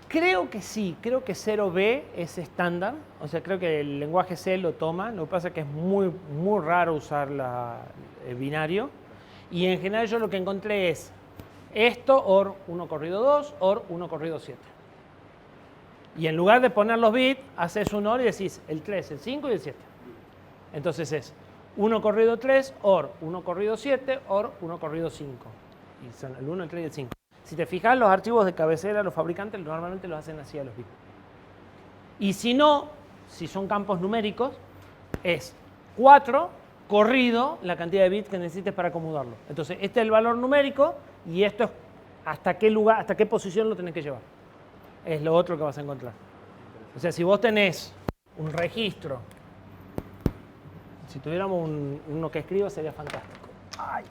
Creo que sí, creo que 0b es estándar, o sea, creo que el lenguaje C lo toma, lo que pasa es que es muy raro usar el binario, y en general yo lo que encontré es esto, OR 1 corrido 2, OR 1 corrido 7. Y en lugar de poner los bits, haces un OR y decís el 3, el 5 y el 7. Entonces es 1 corrido 3, OR 1 corrido 7, OR 1 corrido 5. Y son el 1, el 3 y el 5. Si te fijas, los archivos de cabecera, los fabricantes normalmente los hacen así a los bits. Y si no, si son campos numéricos, es 4 corrido la cantidad de bits que necesites para acomodarlo. Entonces, este es el valor numérico y esto es hasta qué lugar, hasta qué posición lo tenés que llevar. Es lo otro que vas a encontrar. O sea, si vos tenés un registro, si tuviéramos uno que escriba sería fantástico. Ay.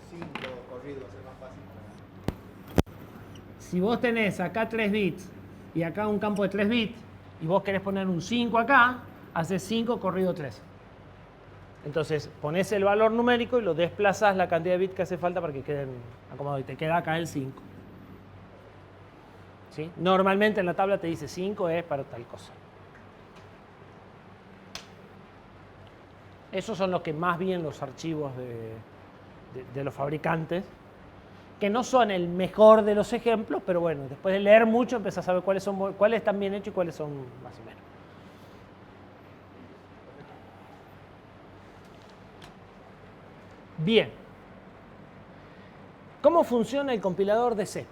5 corridos va a ser más fácil. Si vos tenés acá 3 bits y acá un campo de 3 bits y vos querés poner un 5 acá, haces 5 corrido 3. Entonces ponés el valor numérico y lo desplazás la cantidad de bits que hace falta para que queden acomodados y te queda acá el 5. ¿Sí? Normalmente en la tabla te dice 5 es para tal cosa. Esos son los que más bien los archivos de los fabricantes, que no son el mejor de los ejemplos, pero bueno, después de leer mucho empezás a saber cuáles están bien hechos y cuáles son más o menos. Bien. ¿Cómo funciona el compilador de C?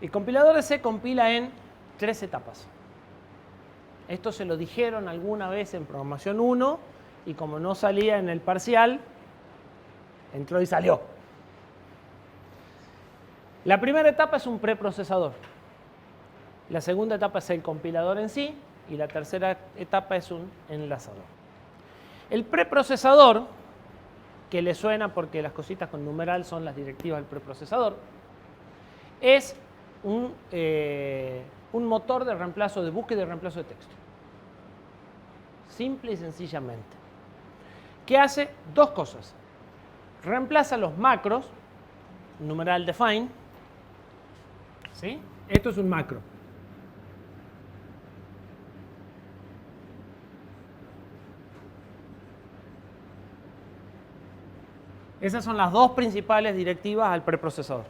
El compilador de C compila en 3 etapas. Esto se lo dijeron alguna vez en programación 1 y como no salía en el parcial, entró y salió. La primera etapa es un preprocesador. La segunda etapa es el compilador en sí y la tercera etapa es un enlazador. El preprocesador, que le suena porque las cositas con numeral son las directivas del preprocesador, es un motor de reemplazo de búsqueda y de reemplazo de texto. Simple y sencillamente. Que hace dos cosas. Reemplaza los macros, numeral define. ¿Sí? Esto es un macro. Esas son las dos principales directivas al preprocesador.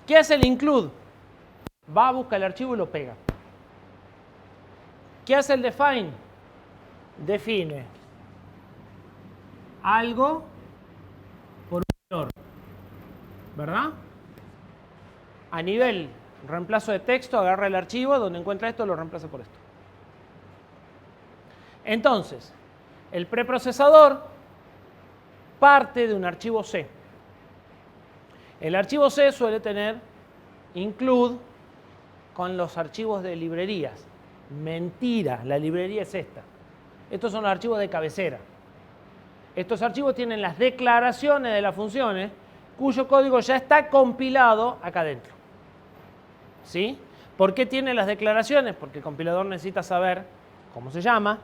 ¿Qué hace el include? Va a buscar el archivo y lo pega. ¿Qué hace el define? Define algo por un valor, ¿verdad? A nivel reemplazo de texto, agarra el archivo, donde encuentra esto, lo reemplaza por esto. Entonces, el preprocesador parte de un archivo C. El archivo C suele tener include con los archivos de librerías. Mentira, la librería es esta. Estos son los archivos de cabecera. Estos archivos tienen las declaraciones de las funciones cuyo código ya está compilado acá adentro. ¿Sí? ¿Por qué tiene las declaraciones? Porque el compilador necesita saber cómo se llama,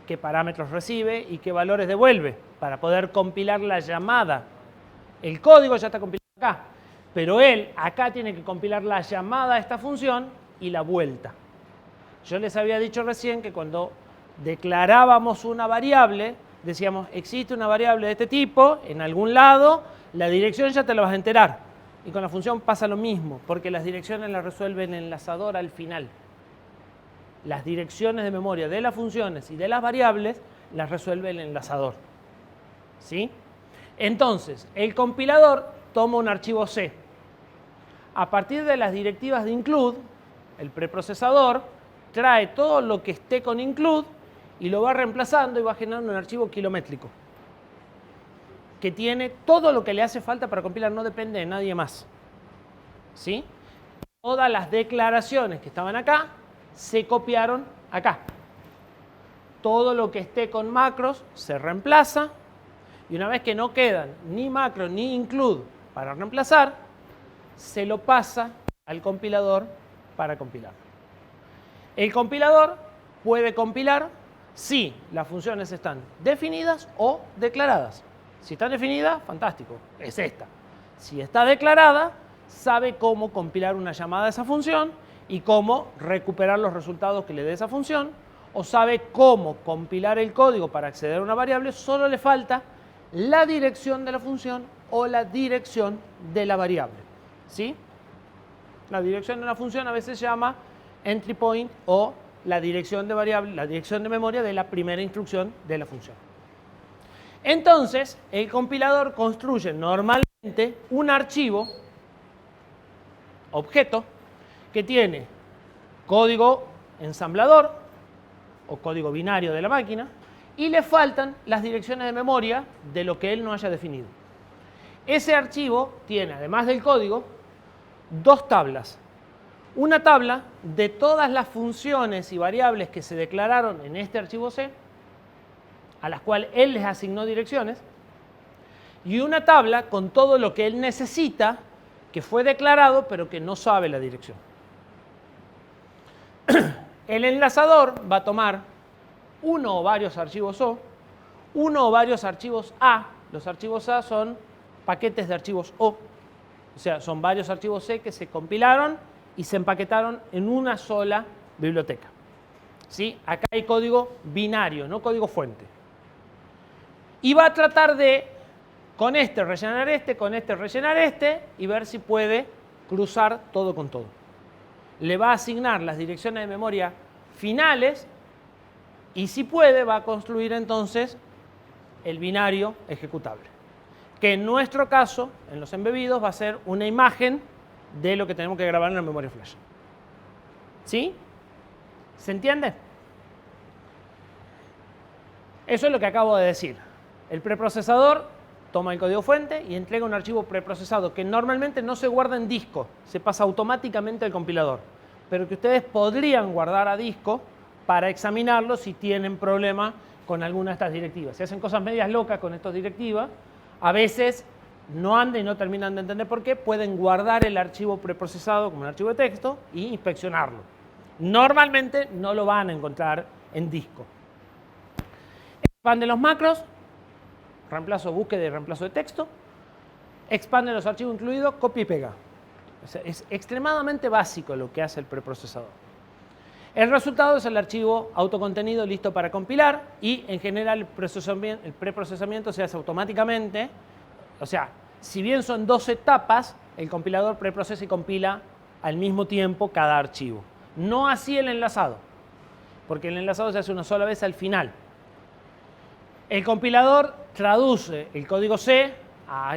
qué parámetros recibe y qué valores devuelve para poder compilar la llamada. El código ya está compilado acá, pero él acá tiene que compilar la llamada a esta función y la vuelta. Yo les había dicho recién que cuando declarábamos una variable, decíamos, existe una variable de este tipo en algún lado, la dirección ya te la vas a enterar. Y con la función pasa lo mismo, porque las direcciones las resuelve el enlazador al final. Las direcciones de memoria de las funciones y de las variables las resuelve el enlazador. ¿Sí? Entonces, el compilador toma un archivo C. A partir de las directivas de include, el preprocesador trae todo lo que esté con include y lo va reemplazando y va generando un archivo kilométrico que tiene todo lo que le hace falta para compilar, no depende de nadie más. ¿Sí? Todas las declaraciones que estaban acá se copiaron acá. Todo lo que esté con macros se reemplaza y una vez que no quedan ni macros ni include para reemplazar, se lo pasa al compilador para compilar. El compilador puede compilar si las funciones están definidas o declaradas. Si está definida, fantástico, es esta. Si está declarada, sabe cómo compilar una llamada a esa función y cómo recuperar los resultados que le dé esa función, o sabe cómo compilar el código para acceder a una variable, solo le falta la dirección de la función o la dirección de la variable. ¿Sí? La dirección de una función a veces se llama entry point o la dirección de variable, la dirección de memoria de la primera instrucción de la función. Entonces, el compilador construye normalmente un archivo, objeto, que tiene código ensamblador o código binario de la máquina y le faltan las direcciones de memoria de lo que él no haya definido. Ese archivo tiene, además del código, dos tablas. Una tabla de todas las funciones y variables que se declararon en este archivo C, a las cuales él les asignó direcciones, y una tabla con todo lo que él necesita, que fue declarado, pero que no sabe la dirección. El enlazador va a tomar uno o varios archivos O, uno o varios archivos A. Los archivos A son paquetes de archivos O. O sea, son varios archivos C que se compilaron y se empaquetaron en una sola biblioteca. ¿Sí? Acá hay código binario, no código fuente. Y va a tratar de, con este rellenar este, con este rellenar este, y ver si puede cruzar todo con todo. Le va a asignar las direcciones de memoria finales y si puede va a construir entonces el binario ejecutable. Que en nuestro caso, en los embebidos, va a ser una imagen de lo que tenemos que grabar en la memoria flash. ¿Sí? ¿Se entiende? Eso es lo que acabo de decir. El preprocesador toma el código fuente y entrega un archivo preprocesado que normalmente no se guarda en disco, se pasa automáticamente al compilador, pero que ustedes podrían guardar a disco para examinarlo si tienen problema con alguna de estas directivas. Si hacen cosas medias locas con estas directivas, a veces no andan y no terminan de entender por qué, pueden guardar el archivo preprocesado como un archivo de texto e inspeccionarlo. Normalmente no lo van a encontrar en disco. Expande los macros, reemplazo búsqueda y reemplazo de texto, expande los archivos incluidos, copia y pega. O sea, es extremadamente básico lo que hace el preprocesador. El resultado es el archivo autocontenido listo para compilar y en general el preprocesamiento se hace automáticamente. O sea, si bien son 2 etapas, el compilador preprocesa y compila al mismo tiempo cada archivo. No así el enlazado, porque el enlazado se hace una sola vez al final. El compilador traduce el código C a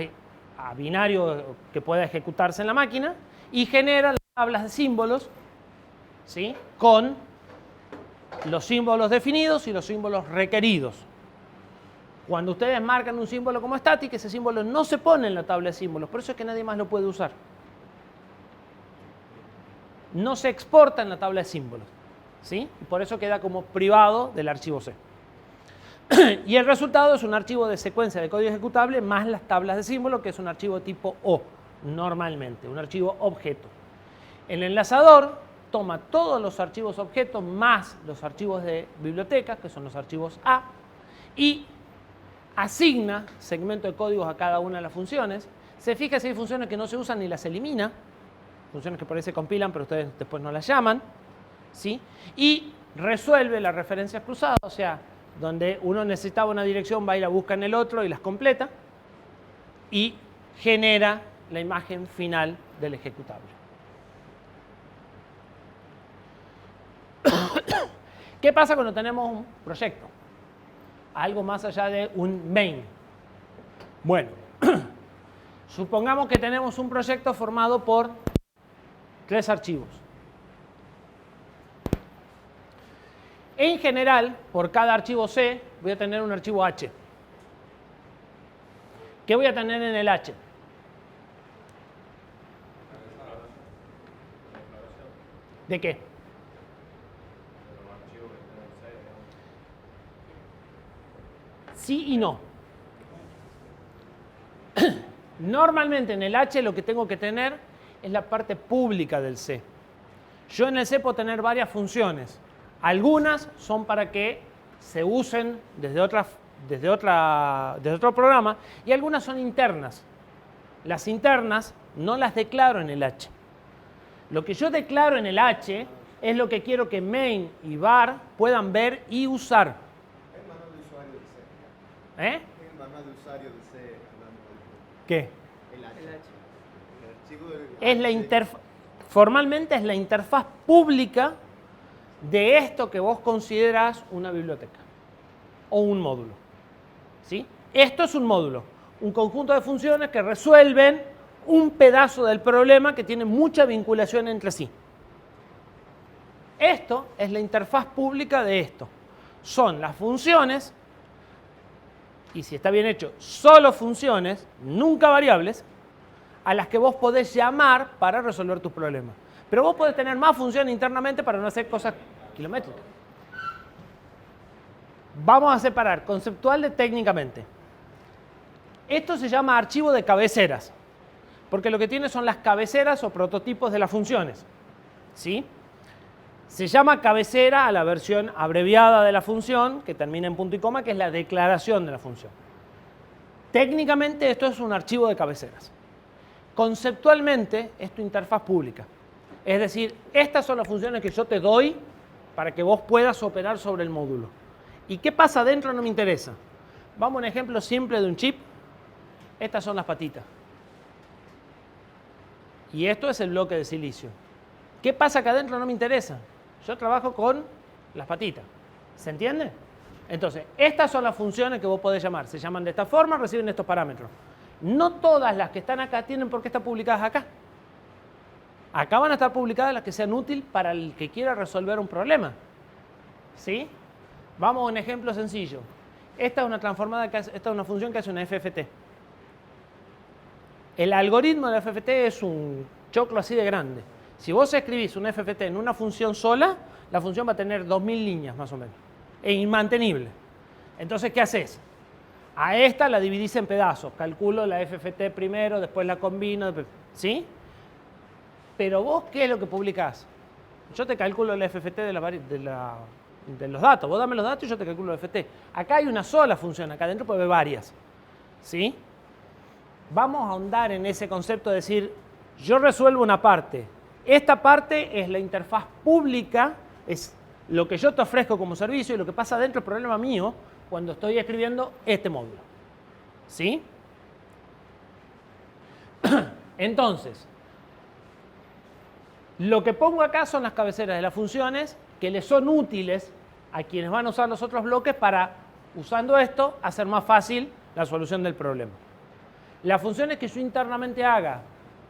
binario que pueda ejecutarse en la máquina y genera las tablas de símbolos, ¿sí?, con los símbolos definidos y los símbolos requeridos. Cuando ustedes marcan un símbolo como static, ese símbolo no se pone en la tabla de símbolos, por eso es que nadie más lo puede usar. No se exporta en la tabla de símbolos, ¿sí? Y por eso queda como privado del archivo C. Y el resultado es un archivo de secuencia de código ejecutable más las tablas de símbolos, que es un archivo tipo O, normalmente, un archivo objeto. El enlazador toma todos los archivos objetos más los archivos de biblioteca, que son los archivos A, y asigna segmento de códigos a cada una de las funciones. Se fija si hay funciones que no se usan y las elimina, funciones que por ahí se compilan pero ustedes después no las llaman, ¿sí? Y resuelve las referencias cruzadas, o sea, donde uno necesitaba una dirección, va y la busca en el otro y las completa, y genera la imagen final del ejecutable. ¿Qué pasa cuando tenemos un proyecto? Algo más allá de un main. Bueno, supongamos que tenemos un proyecto formado por 3 archivos. En general, por cada archivo C, voy a tener un archivo H. ¿Qué voy a tener en el H? ¿De qué? Sí y no. Normalmente en el H lo que tengo que tener es la parte pública del C. Yo en el C puedo tener varias funciones. Algunas son para que se usen desde otro programa y algunas son internas. Las internas no las declaro en el H. Lo que yo declaro en el H es lo que quiero que main y var puedan ver y usar. El manual de usuario de C. ¿Eh? El manual de usuario de C hablando de ¿Qué? el H. El archivo del Es la H. Formalmente es la interfaz pública de esto que vos considerás una biblioteca o un módulo, ¿sí? Esto es un módulo, un conjunto de funciones que resuelven un pedazo del problema que tiene mucha vinculación entre sí. Esto es la interfaz pública de esto. Son las funciones y si está bien hecho, solo funciones, nunca variables, a las que vos podés llamar para resolver tus problemas. Pero vos podés tener más funciones internamente para no hacer cosas kilométricas. Vamos a separar conceptual de técnicamente. Esto se llama archivo de cabeceras, porque lo que tiene son las cabeceras o prototipos de las funciones. ¿Sí? Se llama cabecera a la versión abreviada de la función, que termina en punto y coma, que es la declaración de la función. Técnicamente esto es un archivo de cabeceras. Conceptualmente es tu interfaz pública. Es decir, estas son las funciones que yo te doy para que vos puedas operar sobre el módulo. ¿Y qué pasa adentro? No me interesa. Vamos a un ejemplo simple de un chip. Estas son las patitas. Y esto es el bloque de silicio. ¿Qué pasa acá adentro? No me interesa. Yo trabajo con las patitas. ¿Se entiende? Entonces, estas son las funciones que vos podés llamar. Se llaman de esta forma, reciben estos parámetros. No todas las que están acá tienen por qué estar publicadas acá. Acá van a estar publicadas las que sean útiles para el que quiera resolver un problema. ¿Sí? Vamos a un ejemplo sencillo. Esta es una transformada esta es una función que hace una FFT. El algoritmo de la FFT es un choclo así de grande. Si vos escribís un FFT en una función sola, la función va a tener 2000 líneas más o menos. Es inmantenible. Entonces, ¿qué haces? A esta la dividís en pedazos. Calculo la FFT primero, después la combino, ¿sí? Pero vos, ¿qué es lo que publicás? Yo te calculo la FFT de los datos. Vos dame los datos y yo te calculo la FFT. Acá hay una sola función, acá adentro puede haber varias. ¿Sí? Vamos a ahondar en ese concepto de decir, yo resuelvo una parte. Esta parte es la interfaz pública, es lo que yo te ofrezco como servicio y lo que pasa adentro es problema mío cuando estoy escribiendo este módulo. ¿Sí? Entonces, lo que pongo acá son las cabeceras de las funciones que les son útiles a quienes van a usar los otros bloques para, usando esto, hacer más fácil la solución del problema. Las funciones que yo internamente haga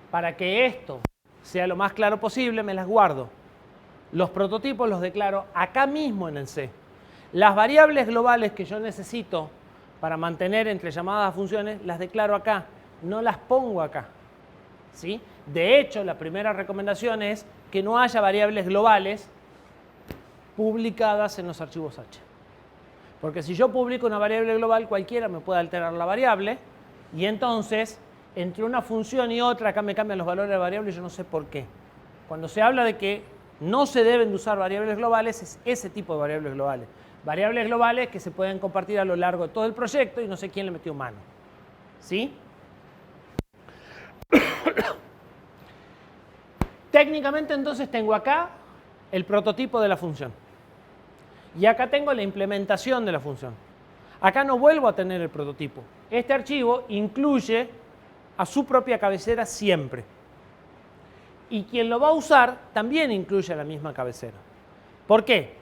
para que esto sea lo más claro posible, me las guardo. Los prototipos los declaro acá mismo en el C. Las variables globales que yo necesito para mantener entre llamadas a funciones, las declaro acá, no las pongo acá. ¿Sí? De hecho, la primera recomendación es que no haya variables globales publicadas en los archivos H. Porque si yo publico una variable global, cualquiera me puede alterar la variable y entonces, entre una función y otra, acá me cambian los valores de variables y yo no sé por qué. Cuando se habla de que no se deben de usar variables globales, es ese tipo de variables globales. Variables globales que se pueden compartir a lo largo de todo el proyecto y no sé quién le metió mano. ¿Sí? Técnicamente entonces tengo acá el prototipo de la función. Y acá tengo la implementación de la función. Acá no vuelvo a tener el prototipo. Este archivo incluye a su propia cabecera siempre. Y quien lo va a usar también incluye la misma cabecera. ¿Por qué?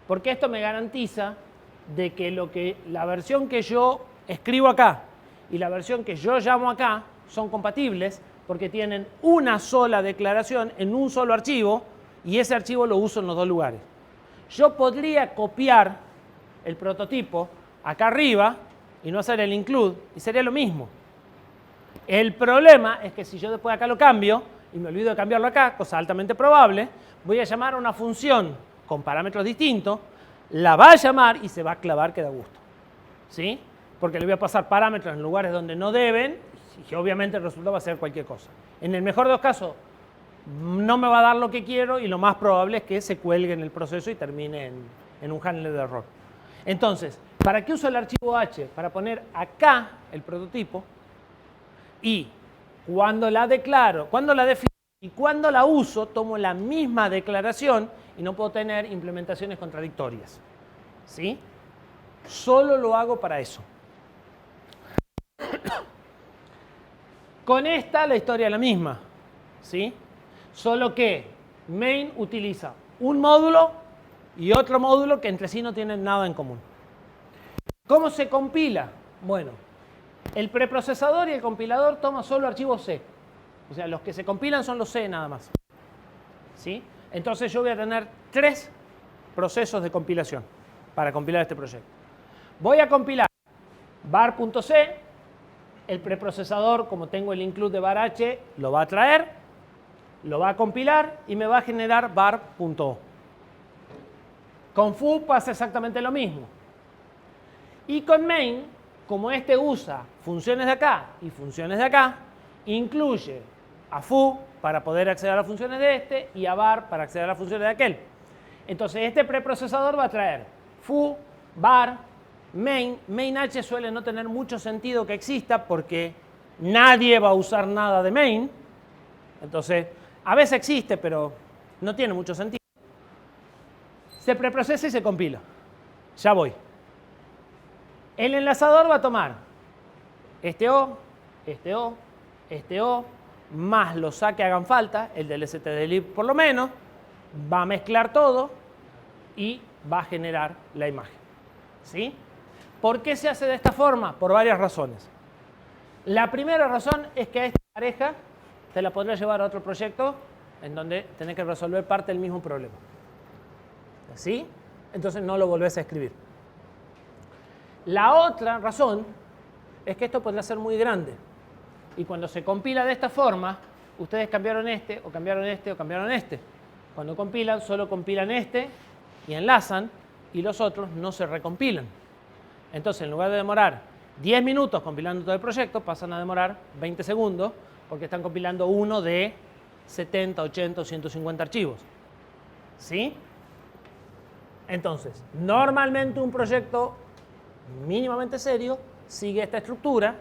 Porque esto me garantiza de que la versión que yo escribo acá y la versión que yo llamo acá son compatibles porque tienen una sola declaración en un solo archivo y ese archivo lo uso en los dos lugares. Yo podría copiar el prototipo acá arriba y no hacer el include y sería lo mismo. El problema es que si yo después acá lo cambio y me olvido de cambiarlo acá, cosa altamente probable, voy a llamar a una función con parámetros distintos, la va a llamar y se va a clavar que da gusto. ¿Sí? Porque le voy a pasar parámetros en lugares donde no deben y obviamente el resultado va a ser cualquier cosa. En el mejor de los casos, no me va a dar lo que quiero y lo más probable es que se cuelgue en el proceso y termine en un handler de error. Entonces, ¿para qué uso el archivo H? Para poner acá el prototipo y cuando la declaro, cuando la defino y cuando la uso, tomo la misma declaración y no puedo tener implementaciones contradictorias. ¿Sí? Solo lo hago para eso. Con esta la historia es la misma. ¿Sí? Solo que main utiliza un módulo y otro módulo que entre sí no tienen nada en común. ¿Cómo se compila? Bueno, el preprocesador y el compilador toman solo archivos C. O sea, los que se compilan son los C nada más. ¿Sí? Entonces yo voy a tener 3 procesos de compilación para compilar este proyecto. Voy a compilar var.c, el preprocesador, como tengo el include de var h, lo va a traer, lo va a compilar y me va a generar var.o. Con foo pasa exactamente lo mismo. Y con main, como este usa funciones de acá y funciones de acá, incluye a foo para poder acceder a las funciones de este y a var para acceder a las funciones de aquel. Entonces este preprocesador va a traer foo, var, main. Main h suele no tener mucho sentido que exista porque nadie va a usar nada de main. Entonces, a veces existe, pero no tiene mucho sentido. Se preprocesa y se compila. Ya voy. El enlazador va a tomar este O, este O, este O, más los A que hagan falta, el del stdlib por lo menos, va a mezclar todo y va a generar la imagen. ¿Sí? ¿Por qué se hace de esta forma? Por varias razones. La primera razón es que a esta pareja te la podrás llevar a otro proyecto en donde tenés que resolver parte del mismo problema. ¿Sí? Entonces no lo volvés a escribir. La otra razón es que esto podría ser muy grande. Y cuando se compila de esta forma, ustedes cambiaron este, o cambiaron este, o cambiaron este. Cuando compilan, solo compilan este y enlazan, y los otros no se recompilan. Entonces, en lugar de demorar 10 minutos compilando todo el proyecto, pasan a demorar 20 segundos, porque están compilando uno de 70, 80 o 150 archivos. ¿Sí? Entonces, normalmente un proyecto mínimamente serio sigue esta estructura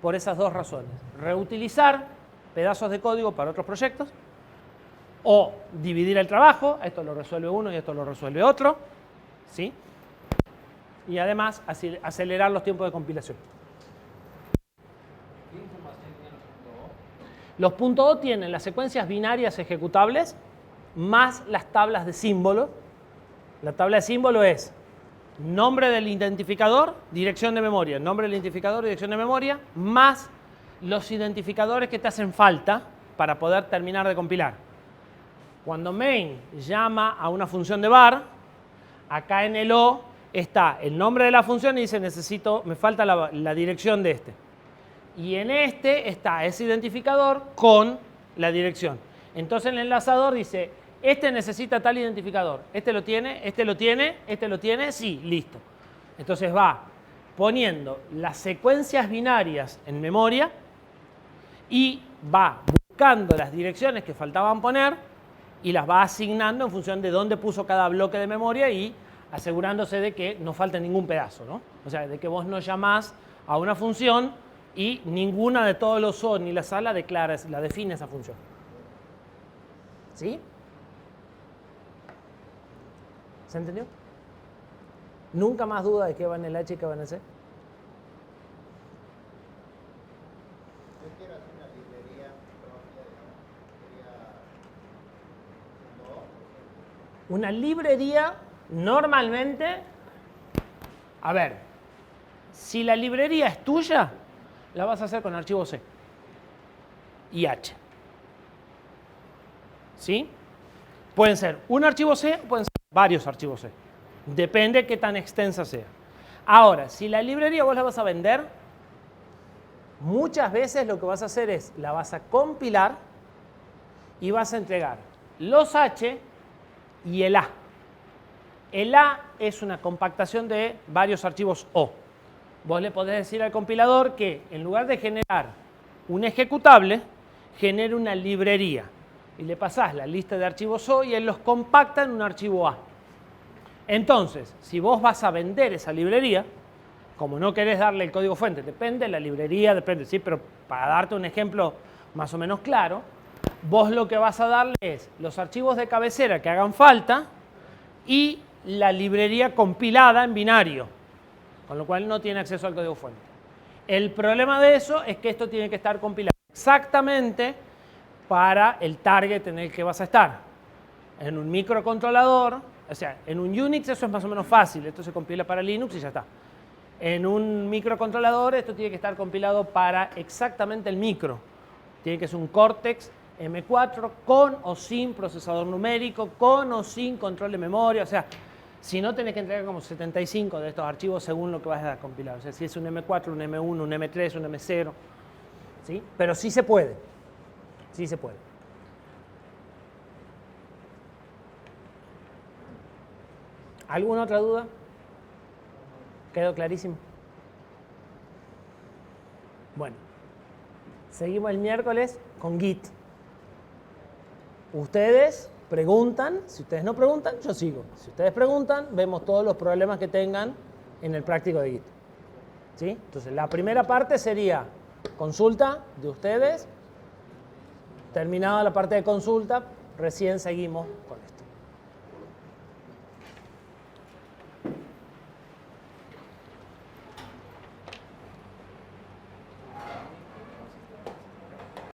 por esas dos razones. Reutilizar pedazos de código para otros proyectos o dividir el trabajo, esto lo resuelve uno y esto lo resuelve otro, ¿sí? Y además acelerar los tiempos de compilación. ¿Qué información tienen Los los puntos O? puntos O tienen las secuencias binarias ejecutables más las tablas de símbolo. La tabla de símbolo es nombre del identificador, dirección de memoria, nombre del identificador, dirección de memoria, más los identificadores que te hacen falta para poder terminar de compilar. Cuando main llama a una función de var, acá en el O está el nombre de la función y dice me falta la dirección de este. Y en este está ese identificador con la dirección. Entonces el enlazador dice, este necesita tal identificador, este lo tiene, este lo tiene, este lo tiene, sí, listo. Entonces va poniendo las secuencias binarias en memoria y va buscando las direcciones que faltaban poner y las va asignando en función de dónde puso cada bloque de memoria y asegurándose de que no falte ningún pedazo, ¿no? O sea, de que vos no llamás a una función y ninguna de todos los O ni la sala la define esa función. ¿Sí? ¿Se entendió? Nunca más duda de qué va en el H y qué va en el C. Yo quiero hacer una librería propia, digamos, Una librería normalmente, a ver, si la librería es tuya, la vas a hacer con archivo C y H. ¿Sí? Pueden ser un archivo C o pueden ser varios archivos C. Depende qué tan extensa sea. Ahora, si la librería vos la vas a vender, muchas veces lo que vas a hacer es, la vas a compilar y vas a entregar los H y el A. El A es una compactación de varios archivos O. Vos le podés decir al compilador que en lugar de generar un ejecutable, genere una librería. Y le pasás la lista de archivos O y él los compacta en un archivo A. Entonces, si vos vas a vender esa librería, como no querés darle el código fuente, depende, la librería depende, sí, pero para darte un ejemplo más o menos claro, vos lo que vas a darle es los archivos de cabecera que hagan falta y la librería compilada en binario, con lo cual no tiene acceso al código fuente. El problema de eso es que esto tiene que estar compilado exactamente para el target en el que vas a estar. En un microcontrolador, o sea, en un Unix eso es más o menos fácil, esto se compila para Linux y ya está. En un microcontrolador esto tiene que estar compilado para exactamente el micro. Tiene que ser un Cortex M4 con o sin procesador numérico, con o sin control de memoria, o sea, Si no, tenés que entregar como 75 de estos archivos según lo que vas a compilar. O sea, si es un M4, un M1, un M3, un M0. ¿Sí? Pero sí se puede. Sí se puede. ¿Alguna otra duda? ¿Quedó clarísimo? Bueno, seguimos el miércoles con Git. Ustedes preguntan, si ustedes no preguntan, yo sigo. Si ustedes preguntan, vemos todos los problemas que tengan en el práctico de Git. ¿Sí? Entonces, la primera parte sería consulta de ustedes. Terminada la parte de consulta, recién seguimos con esto.